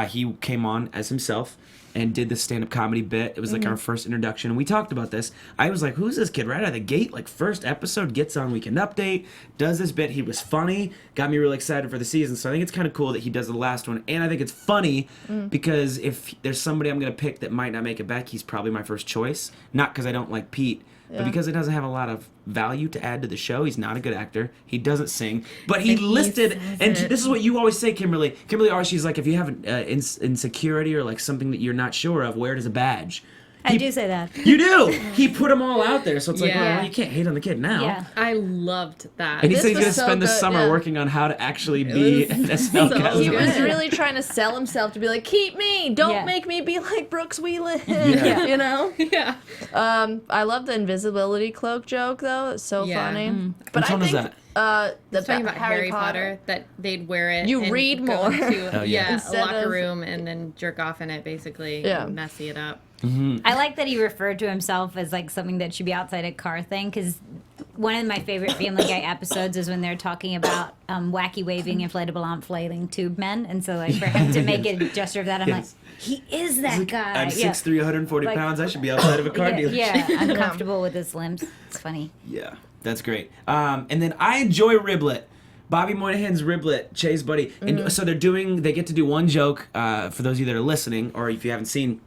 He came on as himself and did the stand-up comedy bit. It was like our first introduction. And we talked about this. I was like, who's this kid right out of the gate? Like, first episode, gets on Weekend Update, does this bit. He was funny, got me really excited for the season. So I think it's kind of cool that he does the last one. And I think it's funny because if there's somebody I'm going to pick that might not make it back, he's probably my first choice. Not because I don't like Pete, but because it doesn't have a lot of value to add to the show. He's not a good actor. He doesn't sing. But he listed, and this is what you always say, Kimberly. Kimberly always, she's like, if you have an insecurity or like something that you're not sure of, wear it as a badge. I do say that. You do! He put them all out there, so it's like, Yeah. well, you can't hate on the kid now. Yeah. I loved that. And he This said he's was going to so spend the good, summer yeah. working on how to actually be an SNL cast. He was good. really trying to sell himself to be like, keep me, don't Yeah. make me be like Brooks Wheelan. Yeah. You know? yeah. I love the invisibility cloak joke though. It's so Yeah. funny. But Which I one was think the Talking about Harry Potter, that they'd wear it. You and read go more. into, Oh, yeah. a Instead locker of- room and then jerk off in it, basically. Yeah. And messy it up. I like that he referred to himself as like something that should be outside a car thing because one of my favorite Family Guy episodes is when they're talking about wacky waving inflatable arm flailing tube men, and so like for him to make a gesture of that, I'm Yes. like, he is that guy. I'm 6'3", 140 Like- pounds. I should be outside of a car yeah, dealership. yeah, I'm comfortable with his limbs. It's funny. Yeah, that's great. And then I enjoy Riblet. Bobby Moynihan's Riblet, Che's buddy. And so they get to do one joke, for those of you that are listening, or if you haven't seen,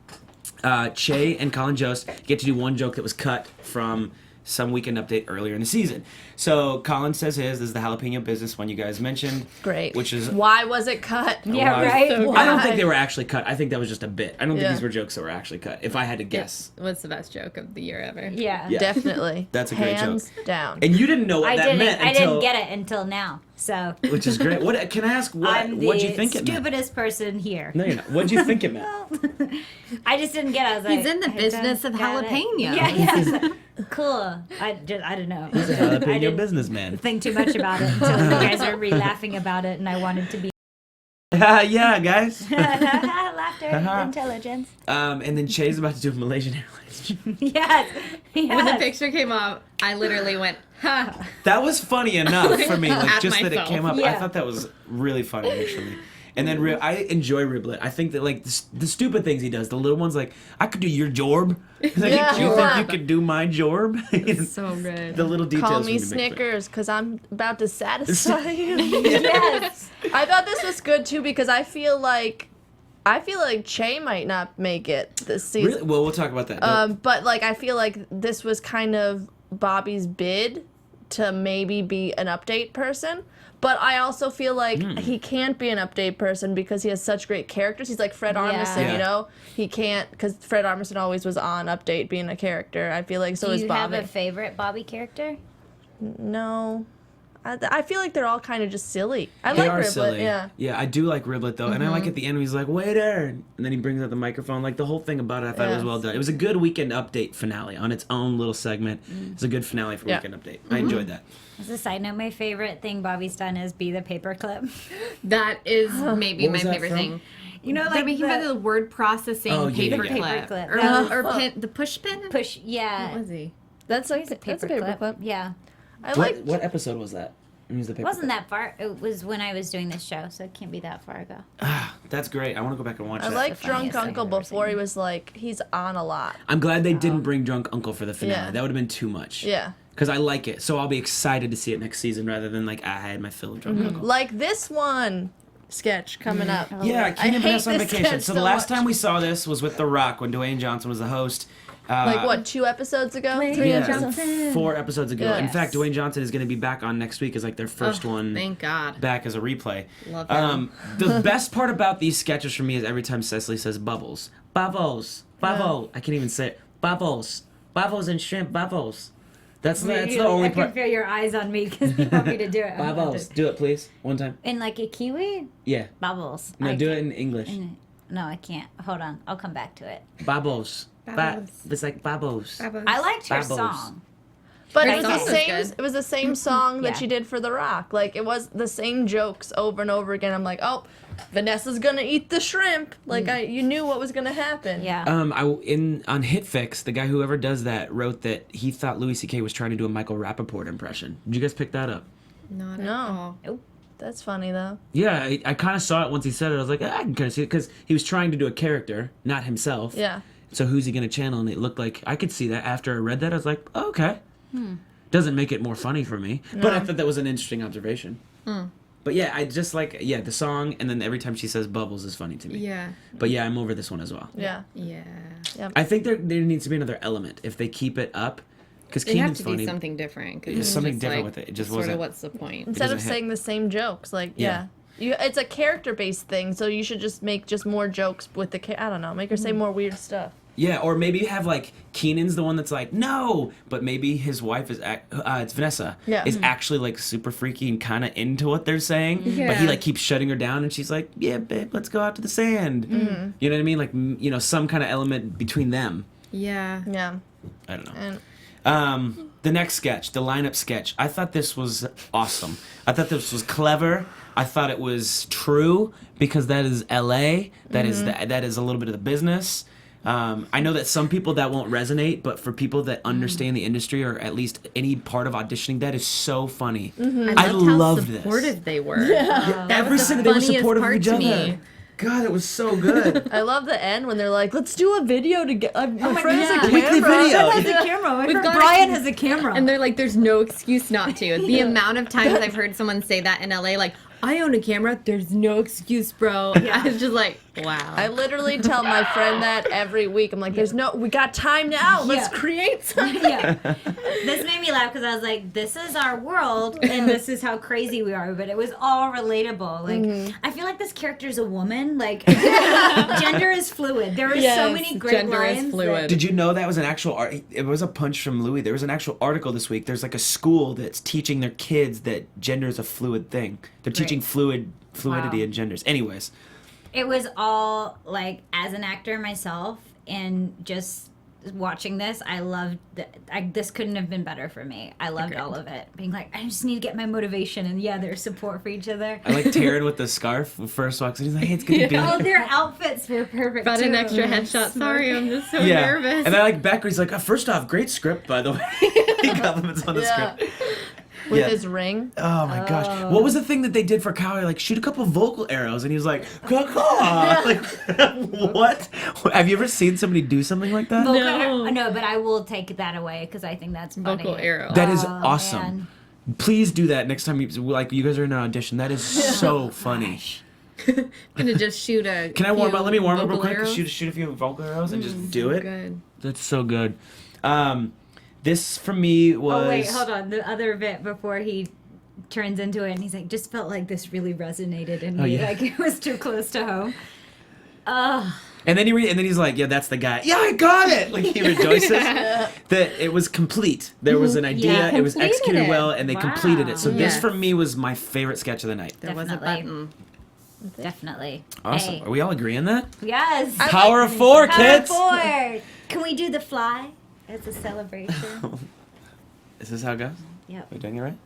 Che and Colin Jost get to do one joke that was cut from some Weekend Update earlier in the season. So Colin says this is the jalapeno business one you guys mentioned. Great. Which is... Why was it cut? Yeah, Why? right. I don't think they were actually cut. I think that was just a bit. I don't think Yeah. these were jokes that were actually cut, if I had to guess. What's the best joke of the year ever? Yeah. Yeah. Definitely. That's a great Hands down. And you didn't know what I that didn't. meant I until... didn't get it until now. So Which is great. What can I ask? I'm the What'd you think it meant? stupidest person here. No, you're not. What'd you think it meant? I just didn't get it. I was like, He's in the I business don't of get it. jalapeno. Yeah, yeah. Cool. I don't know. He's a I jalapeno didn't businessman. think too much about it until you guys were laughing about it, and I wanted to be Yeah, guys. laughter, intelligence. And then Che's about to do a Malaysian Airlines. Yes. When the Yes. picture came up, I literally went, ha. That was funny enough for me. Like, At just that it myself. came up. I Yeah. thought that was really funny, actually. And then I enjoy Riblet. I think that, like, the stupid things he does, the little ones, like, I could do your jorb. Like, Yeah. do you think you could do my jorb? So good. The little details. Call when me you make it. Snickers because I'm about to satisfy you. Yes. I thought this was good too because I feel like Che might not make it this season. Really? Well, we'll talk about that. But like I feel like this was kind of Bobby's bid to maybe be an update person. But I also feel like he can't be an update person because he has such great characters. He's like Fred Armisen, Yeah. you know? He can't, because Fred Armisen always was on Update being a character. I feel like so Do is you Bobby. have a favorite Bobby character? No. I feel like they're all kind of just silly. I They like are Riblet. silly. Yeah. I do like Riblet though, and I like at the end when he's like, "Waiter," and then he brings out the microphone. Like the whole thing about it, I thought it was well done. It was a good Weekend Update finale on its own little segment. It's a good finale for Weekend Update. I enjoyed that. As a side note, my favorite thing Bobby's done is be the paperclip. That is maybe What my was that favorite from? thing. You know, They're like making fun of the word processing paperclip. Paperclip. Or pin, the push pin? push. Yeah, What was he? That's like it's a that's a paperclip. paperclip. Yeah, I like. What episode was that? When he was the it paper wasn't that far. It was when I was doing this show, so it can't be that far ago. That's great. I want to go back and watch I that. like the Drunk funniest thing Uncle I've ever before he seen. was like he's on a lot. I'm glad they didn't bring Drunk Uncle for the finale. Yeah. That would have been too much. Yeah. Because I like it, so I'll be excited to see it next season rather than like I had my fill of Drunk Uncle. Like this one sketch coming up. Yeah, Keenan and hate Vanessa on this vacation. sketch So the so last much. time we saw this was with The Rock when Dwayne Johnson was the host. Like what, 2 episodes ago? 3 Yeah, episodes? 4 episodes ago. In Yes. fact, Dwayne Johnson is going to be back on next week as like their first one Thank God. back as a replay. Love him. The best part about these sketches for me is every time Cecily says bubbles. Bubbles. Bubble. I can't even say it. Bubbles. Bubbles and shrimp bubbles. That's the only I can part. feel your eyes on me because you want me to do it. Bubbles. Do it, please. One time. In like a kiwi? Yeah. Bubbles. No, I do it can't- in English. No, I can't. Hold on. I'll come back to it. Bubbles. Bubbles. It's like bubbles. I liked her Bubbles. song. But Her it was song the was same. good. It was the same song that Yeah. she did for The Rock. Like it was the same jokes over and over again. I'm like, oh, Vanessa's gonna eat the shrimp. Like you knew what was gonna happen. Yeah. On HitFix, the guy whoever does that wrote that he thought Louis C.K. was trying to do a Michael Rappaport impression. Did you guys pick that up? Not No. at all. That's funny though. Yeah, I kind of saw it once he said it. I was like, I can kind of see it because he was trying to do a character, not himself. Yeah. So who's he going to channel? And it looked like I could see that. After I read that, I was like, oh, okay. Doesn't make it more funny for me, but I thought that was an interesting observation. But yeah, I just like the song, and then every time she says bubbles is funny to me. Yeah. But yeah, I'm over this one as well. Yeah. Yeah. I think there needs to be another element if they keep it up, because They have Keenan's to funny. do something different. 'Cause There's it's something just, different like, with it. It just sort wasn't- of what's the point? Instead of doesn't hit. saying the same jokes, like Yeah. it's a character based thing. So you should just make just more jokes with the I don't know, make her say more weird stuff. Yeah, or maybe have like Keenan's the one that's like no, but maybe his wife is it's Vanessa. Yeah. Is actually like super freaky and kind of into what they're saying, but he Yeah. like keeps shutting her down, and she's like, yeah, babe, let's go out to the sand. You know what I mean? Like some kind of element between them. Yeah. Yeah. I don't know. And The next sketch, the lineup sketch, I thought this was awesome. I thought this was clever. I thought it was true because that is L.A. That is that is a little bit of the business. I know that some people that won't resonate, but for people that understand the industry or at least any part of auditioning, that is so funny. I Loved love how this. supportive they were. That Every was the single they were funniest supportive of part each to other. me. God, it was so good. I love the end when they're like, "Let's do a video to get my friend has a God. camera." Weekly video. has a camera. My friend got Brian a- has a camera. And they're like, there's no excuse not to. The amount of times I've heard someone say that in LA, like, I own a camera, there's no excuse, bro. I was just like, wow. I literally tell my friend that every week. I'm like, we got time now. Let's Yeah. create something. yeah. This made me laugh because I was like, this is our world and this is how crazy we are. But it was all relatable. Like, I feel like this character is a woman. Like, gender is fluid. There were so Yes, many great gender is lines. fluid. Did you know that was an actual it was a punch from Louis. There was an actual article this week. There's like a school that's teaching their kids that gender is a fluid thing. They're teaching fluidity Wow. in genders. Anyways, It was all like, as an actor myself, and just watching this, I loved. This couldn't have been better for me. I loved all of it. Being like, I just need to get my motivation, and there's support for each other. I like Taryn with the scarf when first walks in. He's like, hey, it's good to be Oh, here. their outfits were perfect. Got too. an extra headshot. Sorry, I'm just so Yeah. nervous. And then like Beckery's like, first off, great script, by the way. He compliments on the Yeah. script. With Yeah. his ring. Oh my gosh. What was the thing that they did for Cowboy? Like, shoot a couple vocal arrows. And he was like, caw. Like, what? Have you ever seen somebody do something like that? No, but I will take that away because I think that's funny. Vocal arrow. That is Oh, awesome. man. Please do that next time you guys are in an audition. That is so funny. gonna just shoot a. Can I warm up? Let me warm up real vocal quick. arrows. Shoot a few vocal arrows and just do it. Good. That's so good. This for me was. Oh wait, hold on. The other bit before he turns into it, and he's like, just felt like this really resonated in me. yeah. Like it was too close to home. And then he's like, yeah, that's the guy. Yeah, I got it. Like he rejoices that it was complete. There was an idea. Yeah, it was completed executed it. well, and they completed it. So this Yes. for me was my favorite sketch of the night. There was a Definitely. button. Definitely. Awesome. Hey. Are we all agreeing that? Yes. Power of 4, kids. Power 4. Can we do the fly as a celebration? Is this how it goes? Yep. Are we doing it right?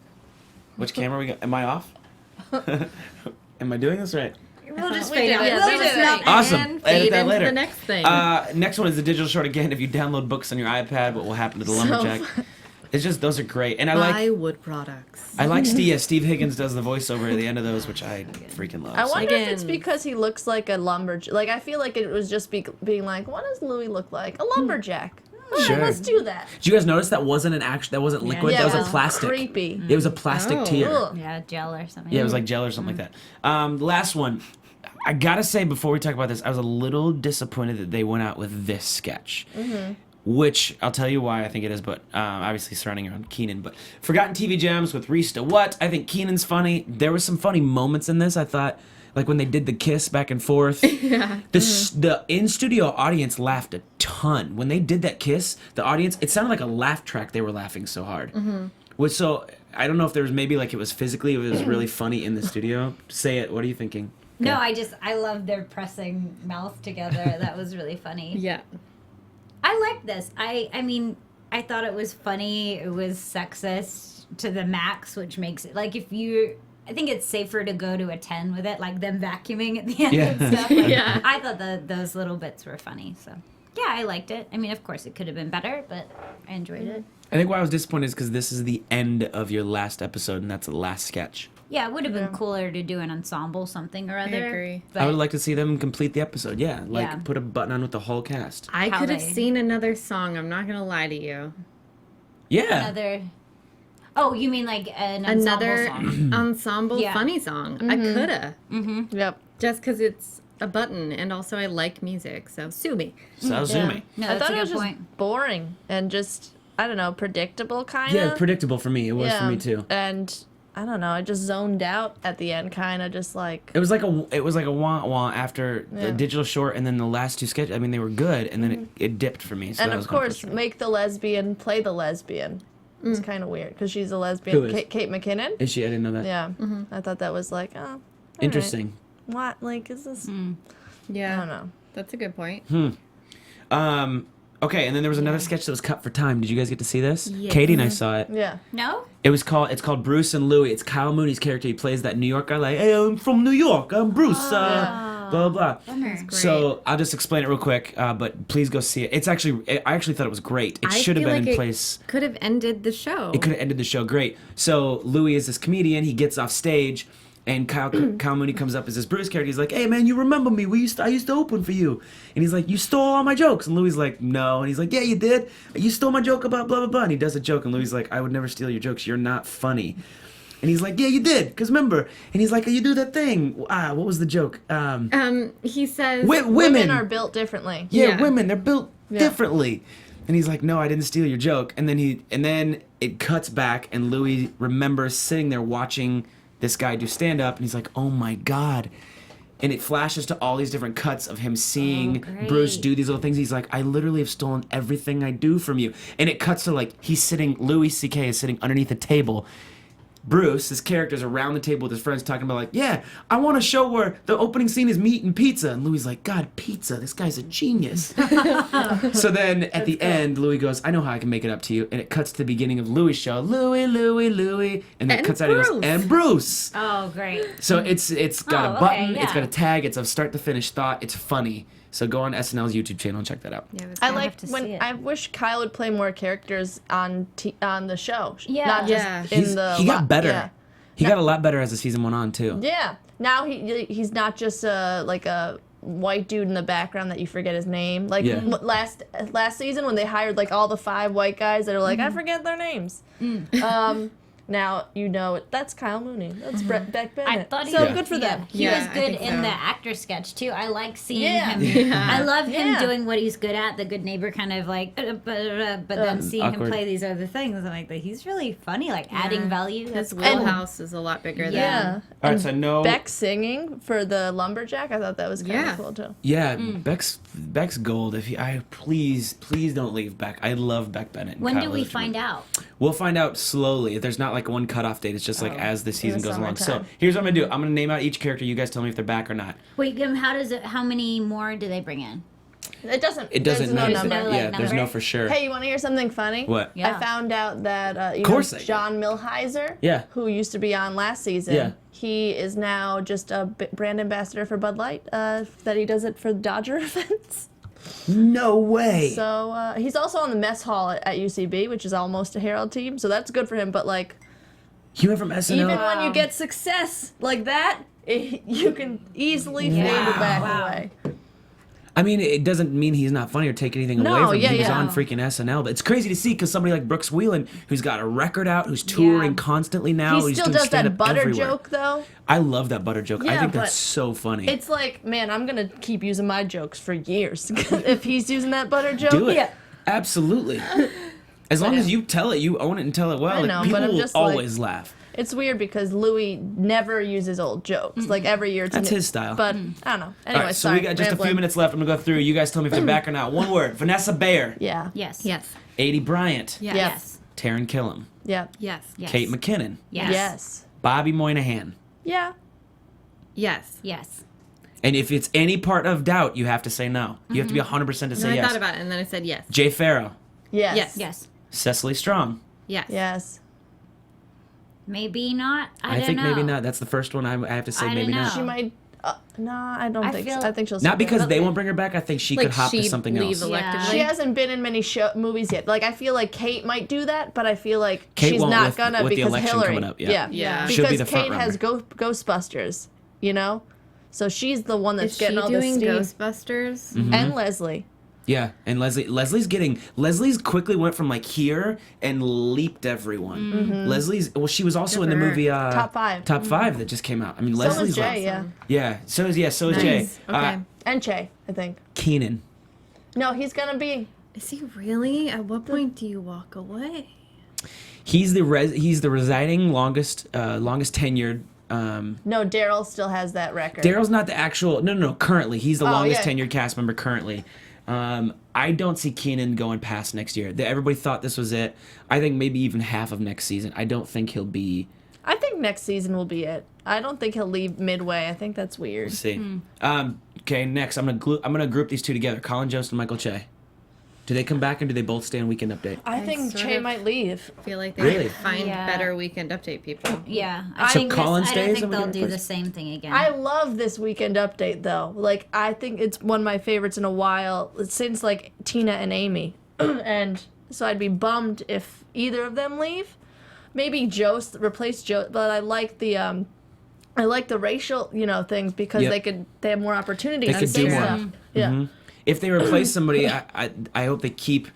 Which camera we got? Am I off? Am I doing this right? We'll just We fade did out. it. We'll We just did it. not Awesome. And Edit fade that into later. the next thing. Next one is the digital short again. If you download books on your iPad, what will happen to the lumberjack? It's just those are great, and I like wood products. Steve Higgins does the voiceover at the end of those, which I freaking love. I So- wonder if it's Again. because he looks like a lumberjack. Like, I feel like it was just being like, what does Louis look like? A lumberjack. Sure. Let's do that. Did you guys notice that wasn't liquid? Yeah, that was it a was plastic. creepy. It was a plastic Oh. tear. Ugh. Yeah, gel or something. Yeah, it was like gel or something like that. Last one. I gotta say, before we talk about this, I was a little disappointed that they went out with this sketch. Which, I'll tell you why I think it is, but obviously surrounding around Kenan. But Forgotten TV Gems with Reese to What? I think Kenan's funny. There was some funny moments in this, I thought. Like when they did the kiss back and forth. Yeah. The in-studio audience laughed a ton. When they did that kiss, the audience, it sounded like a laugh track. They were laughing so hard. So, I don't know if there was maybe like it was physically, it was really funny in the studio. Say it. What are you thinking? No, I love their pressing mouth together. That was really funny. Yeah. I like this. I mean, I thought it was funny. It was sexist to the max, which makes it like I think it's safer to go to a 10 with it, like them vacuuming at the end Yeah. and stuff. Like, Yeah. I thought those little bits were funny. So yeah, I liked it. I mean, of course, it could have been better, but I enjoyed it. I think why I was disappointed is because this is the end of your last episode, and that's the last sketch. Yeah, it would have been cooler to do an ensemble something or other. agree. But I would like to see them complete the episode. Yeah, like Yeah. put a button on with the whole cast. I How could have they- seen another song. I'm not going to lie to you. Yeah. another. Oh, you mean like an ensemble Another song? ensemble Yeah. funny song. I could have. Yep. Just because it's a button. And also I like music. So sue me. Saozumi. No, I that's thought a it good was just point. boring and just, I don't know, predictable kind of. Yeah, it's predictable for me. It was for me too. And I don't know, I just zoned out at the end, kind of just like. It was like a wah wah after the Yeah. digital short, and then the last two sketches. I mean, they were good, and then it dipped for me. So And that of was kinda course, frustrating. make the lesbian play the lesbian. It's kind of weird because she's a lesbian. Who is? Kate McKinnon. Is she? I didn't know that. Yeah, I thought that was like, oh, all right. Interesting. What? Like, is this? I Yeah. don't know. That's a good point. Okay, and then there was another sketch that was cut for time. Did you guys get to see this? Yes. Katie and I saw it. Yeah. No? It's called Bruce and Louie. It's Kyle Mooney's character. He plays that New York guy, like, hey, I'm from New York. I'm Bruce. Blah blah blah. Great. So I'll just explain it real quick, but please go see it. I actually thought it was great. It I should have feel been like in it place. Could have ended the show. It could have ended the show great. So Louis is this comedian. He gets off stage, and Kyle Mooney comes up as this Bruce character. He's like, "Hey man, you remember me? I used to open for you." And he's like, "You stole all my jokes." And Louis is like, "No." And he's like, "Yeah, you did. You stole my joke about blah blah blah." And he does a joke, and Louis is like, "I would never steal your jokes. You're not funny." And he's like, "Yeah, you did. Cause remember." And he's like, "You do that thing." What was the joke? He says. Women are built differently. Yeah, Yeah. women, they're built differently. And he's like, "No, I didn't steal your joke." And then it cuts back, and Louis remembers sitting there watching this guy do stand up, and he's like, "Oh my god." And it flashes to all these different cuts of him seeing great. Bruce do these little things. He's like, "I literally have stolen everything I do from you." And it cuts to like Louis C.K. is sitting underneath a table. Bruce, his character's around the table with his friends talking about like, "Yeah, I want a show where the opening scene is meat and pizza." And Louis like, "God, pizza, this guy's a genius." So then at the end, Louis goes, "I know how I can make it up to you." And it cuts to the beginning of Louis' show, Louis. And then it And cuts out, he goes, Bruce. "And Bruce." Oh, great. So it's got Oh, a okay, button, it's yeah. got a tag, it's a start to finish thought, it's funny. So go on SNL's YouTube channel and check that out. Yeah, it was I good. like to see when it. I wish Kyle would play more characters on the show. Yeah. Not just Yeah. He got better. Yeah. He got a lot better as the season went on too. Yeah. Now he's not just like a white dude in the background that you forget his name. Like Yeah. last season when they hired like all the 5 white guys that are like I forget their names. now you know that's Kyle Mooney. That's Beck Bennett. I thought he so was, good for them. He Yeah, was I good think in so. the actor sketch too. I like seeing Yeah. him. Yeah. I love him Yeah. doing what he's good at, the good neighbor kind of like, but then seeing Awkward. him play these other things, I'm like, he's really funny, like adding value. His That's wheelhouse is a lot bigger Yeah. All right, so I know. Beck singing for the lumberjack. I thought that was kind Yeah. of cool too. Yeah, Beck's gold. If please don't leave Beck. I love Beck Bennett. and When Kyle do we Richards. find out? We'll find out slowly. There's not like one cutoff date. It's just like as the season the goes along. So summertime. here's what I'm gonna do. I'm gonna name out each character. You guys tell me if they're back or not. Wait, how many more do they bring in? It doesn't. It doesn't There's no matter. number. no, like, Yeah, there's no number. for sure. Hey, you want to hear something funny? What? Yeah. I found out that course I do. John Milheiser, Yeah. who used to be on last season, Yeah. he is now just a brand ambassador for Bud Light. That he does it for Dodger events. No way. So he's also on the mess hall at UCB, which is almost a Herald team. So that's good for him. But like, He went from SNL. even when you get success like that, you can easily fade it back away. I mean, it doesn't mean he's not funny or take anything away No, from him. yeah, He was yeah. on freaking SNL. But it's crazy to see because somebody like Brooks Wheelan, who's got a record out, who's touring Yeah. constantly now, He he's still doing does that stand-up butter everywhere. joke though. I love that butter joke. I Yeah, think but that's so funny. It's like, man, I'm gonna keep using my jokes for years if he's using that butter joke. Do it. Yeah. Absolutely. As long as you tell it, you own it and tell it well. I like, know, people but I'm will just like- always laugh. It's weird because Louis never uses old jokes. Like every year, it's That's new. his style. But I don't know. Anyway, All right, so sorry, we got just a few rambling. minutes left. I'm gonna go through. You guys tell me if they're back or not. One word: Vanessa Bayer, Yeah. Yes. Yes. Adie Bryant, Yes. Yes. Taryn Killam, Yeah. Yes. Yes. Kate McKinnon, Yes. Yes. Bobby Moynihan. Yeah. Yes. Yes. And if it's any part of doubt, you have to say no. You have to be 100% to No, say I yes. thought about it and then I said yes. Jay Farrow, Yes. Yes. Yes. Cecily Strong. Yes. Yes. Maybe not. I don't think know. maybe not. That's the first one I have to say I maybe don't not. know. She might. No, I don't I think feel- so. I think she'll. Not stay because there. they won't bring her back. I think she Like could hop to she'd something leave else. electively. She hasn't been in many movies yet. Like I feel like Kate might do that, but I feel like Kate she's won't not with- gonna with the because election Hillary. coming up, yeah. Yeah. She'll Because be the front Kate has Ghostbusters, you know, so she's the one that's Is getting she all the doing steam. Ghostbusters? Mm-hmm. And Leslie. Yeah, and Leslie's quickly went from like here and leaped everyone. She was also in the for her. movie Top Five. Top 5 that just came out. I mean, So Leslie's is Jay, like, yeah, yeah. So is Jay. Nice. Okay. and Che, I think. Keenan. No, he's gonna be. Is he really? At what point do you walk away? He's the residing longest tenured. No, Daryl still has that record. Daryl's not the actual. No. Currently, he's the longest yeah. tenured cast member currently. I don't see Keenan going past next year. Everybody thought this was it. I think maybe even half of next season. I don't think he'll be. I think next season will be it. I don't think he'll leave midway. I think that's weird. Let's see. Okay, next I'm gonna group these two together. Colin Jost and Michael Che. Do they come back and do they both stay on Weekend Update? I think sort Che of- might leave. I feel like they Really? might find Yeah. better Weekend Update people. Yeah. So think Colin I stays don't and think we they'll get do the replaced? same thing again. I love this Weekend Update though. Like I think it's one of my favorites in a while since like Tina and Amy, and so I'd be bummed if either of them leave. Maybe Jost replace Jost, but I like the racial things because Yep. they have more opportunities. They to could say do more. stuff. Yeah. If they replace somebody, I hope they keep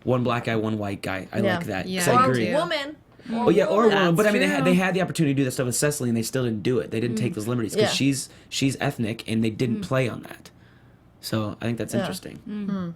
one black guy, one white guy. I Yeah. like that. 'cause Yeah, I Or agree. a woman. Oh yeah, or a woman. That's But I mean, true. they had the opportunity to do that stuff with Cecily, and they still didn't do it. They didn't take those liberties because Yeah. she's ethnic, and they didn't play on that. So I think that's Yeah. interesting.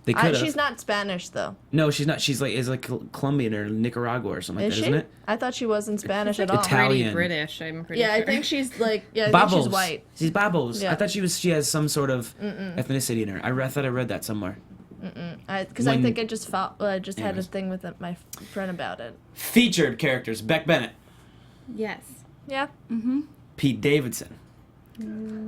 They could have. She's not Spanish though. No, she's not. She's like Colombian or Nicaragua or something like Is that, she? isn't it? I thought she wasn't Spanish at all. Italian. Pretty British, I'm pretty Yeah, sure. I think she's like. Yeah, I think Bubbles. she's white. She's Bubbles. Yeah. I thought she has some sort of ethnicity in her. I thought I read that somewhere. Because I When- think I just had a Anyways. thing with my friend about it. Featured characters: Beck Bennett, Yes. Yeah. Pete Davidson.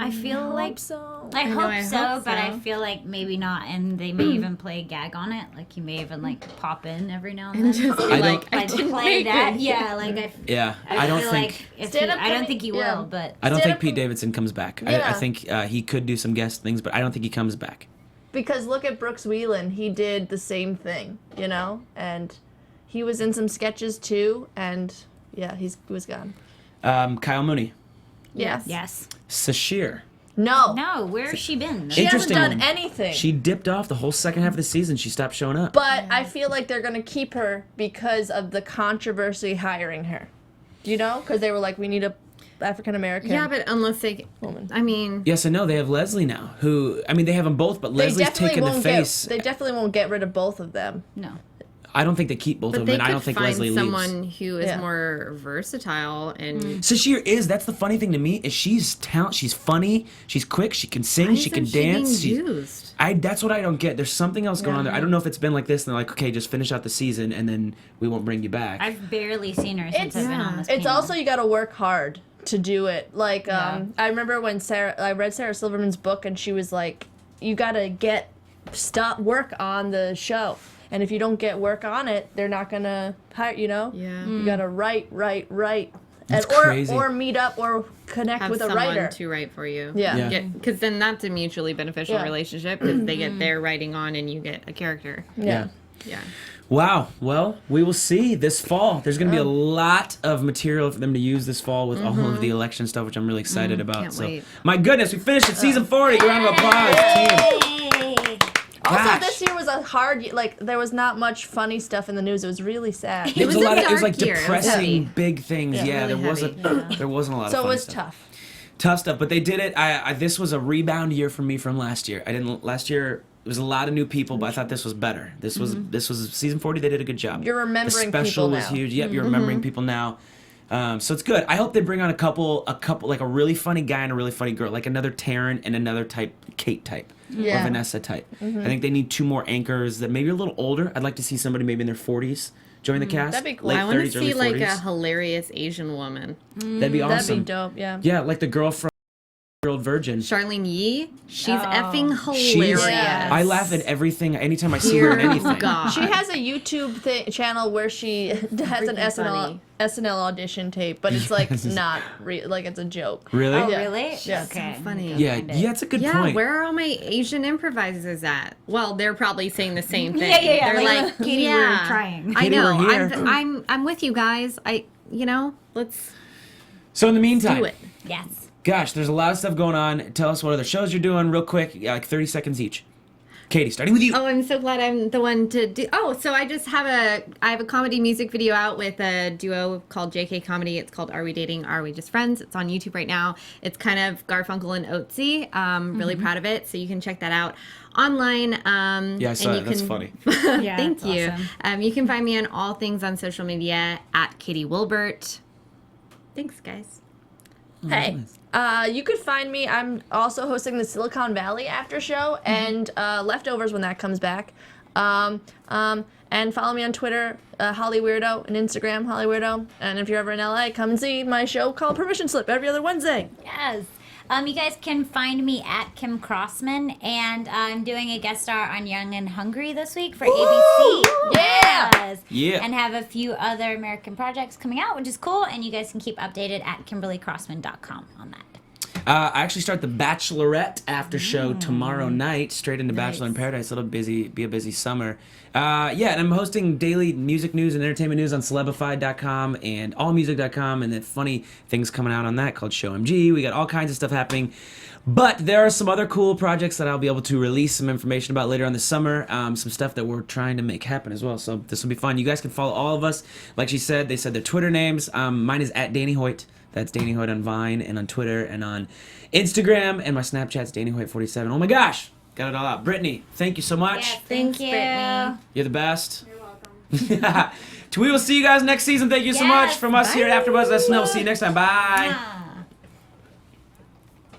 I feel like so. I hope I so, hope but I so. feel like maybe not, and they may even play a gag on it. Like he may even like pop in every now and then. Just be I like, don't- I Like didn't play make that. it. Yeah, like Yeah, I I don't feel think. like if he, Stand-up I don't comi- think he yeah. will, but I don't Stand think up Pete com- Davidson comes back. I Yeah. think he could do some guest things, but I don't think he comes back. Because look at Brooks Wheelan, he did the same thing, and he was in some sketches too, and yeah, he was gone. Kyle Mooney, Yes. yes, Sashir, No. No, where's she been? She hasn't Interesting done one. anything. She dipped off the whole second half of the season. She stopped showing up. But I feel like they're going to keep her because of the controversy hiring her. You know? Because they were like, we need a African American. Yeah, but unless they, woman. I mean, Yes and no. They have Leslie now, who, I mean, they have them both, but Leslie's taken the face. They definitely won't get rid of both of them. No. I don't think they keep both but of they them, and I could don't think find Leslie leaves. someone who is Yeah. more versatile and. So she is. That's the funny thing to me is she's talent. She's funny. She's quick. She can sing. Why She can isn't she dance. being used? That's what I don't get. There's something else going on there. I don't know if it's been like this, and they're like, okay, just finish out the season, and then we won't bring you back. I've barely seen her since I've been on this It's panel. also you got to work hard to do it. Like I remember when I read Sarah Silverman's book, and she was like, you got to stop work on the show. And if you don't get work on it, they're not gonna hire. You know. Yeah. You gotta write. That's or crazy. meet up or connect Have with a someone writer. to write for you. Yeah. Yeah. Because then that's a mutually beneficial Yeah. relationship because they get their writing on and you get a character. Yeah. Yeah. Wow. Well, we will see this fall. There's going to be a lot of material for them to use this fall with all of the election stuff, which I'm really excited about. Can't So, wait. my goodness, we finished at season 40. Round of applause, team. Yay! Also, Gosh. this year was a hard. Like there was not much funny stuff in the news. It was really sad. It was a a lot of, it was like dark year. It was depressing heavy. big things. Yeah, really there wasn't there wasn't a lot of So it funny was stuff. tough. Tough stuff, but they did it. This was a rebound year for me from last year. Last year it was a lot of new people, but I thought this was better. This was season 40. They did a good job. You're remembering the special people was now. huge. Yep, you're remembering people now. So it's good. I hope they bring on a couple, like a really funny guy and a really funny girl, like another Taryn and another Kate type, Yeah. or Vanessa type. I think they need 2 more anchors that maybe are a little older. I'd like to see somebody maybe in their 40s join the cast. That'd be cool. Late I want 30s, to early see like 40s. a hilarious Asian woman. That'd be awesome. That'd be dope. Yeah. Yeah, like the girl from Old Virgin. Charlene Yee, she's effing She's, hilarious. I laugh at everything anytime I see her in anything. God. She has a YouTube channel where she has an Freaking funny. SNL audition tape, but it's like not like it's a joke. Really? Oh, Yeah. really? Yeah. Okay. funny. Yeah, it's a good Yeah, point. where are all my Asian improvisers at? Well, they're probably saying the same thing. Yeah. They're Like, Katie, we're trying. I Katie, know. we're here. I'm with you guys. Let's So in the meantime, do it. Yes. gosh, there's a lot of stuff going on. Tell us what other shows you're doing real quick, like 30 seconds each. Katie, starting with you. Oh, I'm so glad I'm the one to do. Oh, so I have a comedy music video out with a duo called JK Comedy. It's called Are We Dating? Are We Just Friends? It's on YouTube right now. It's kind of Garfunkel and Oatsy. Really proud of it. So you can check that out online. Yeah, I saw and it. you That's can- funny. Yeah, Thank that's you. awesome. You can find me on all things on social media at Katie Wilbert. Thanks, guys. Hey, you could find me. I'm also hosting the Silicon Valley after show and Leftovers when that comes back. And follow me on Twitter, Holly Weirdo, and Instagram, Holly Weirdo. And if you're ever in LA, come and see my show called Permission Slip every other Wednesday. Yes. You guys can find me at Kim Crossman, and I'm doing a guest star on Young and Hungry this week for ABC. Yeah! Yes. Yeah. And have a few other American projects coming out, which is cool, and you guys can keep updated at KimberlyCrossman.com on that. I actually start the Bachelorette after show tomorrow night, straight into Bachelor in Paradise. It'll be a busy summer. And I'm hosting daily music news and entertainment news on Celebified.com and AllMusic.com, and then funny things coming out on that called Show MG. We got all kinds of stuff happening. But there are some other cool projects that I'll be able to release some information about later on this summer. Some stuff that we're trying to make happen as well. So this will be fun. You guys can follow all of us. Like she said, they said their Twitter names. Mine is at Danny Hoyt. That's Danny Hoyt on Vine and on Twitter and on Instagram. And my Snapchat's Danny Hoyt47. Oh my gosh. Got it all out. Brittany, thank you so much. Yes, thank you. Brittany. You're the best. You're welcome. We will see you guys next season. Thank you so Yes, much from us here at AfterBuzz SNL. We'll see you next time. Bye.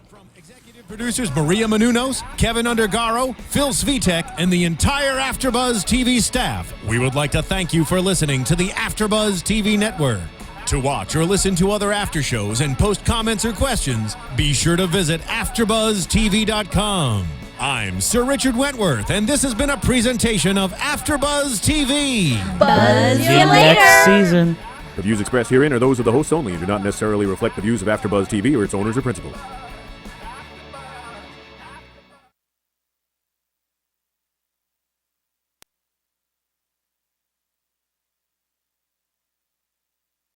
From executive producers Maria Menounos, Kevin Undergaro, Phil Svitek, and the entire AfterBuzz TV staff, we would like to thank you for listening to the AfterBuzz TV network. To watch or listen to other after shows and post comments or questions, be sure to visit AfterBuzzTV.com. I'm Sir Richard Wentworth, and this has been a presentation of AfterBuzz TV. Buzz you later. Next season. The views expressed herein are those of the hosts only and do not necessarily reflect the views of AfterBuzz TV or its owners or principals.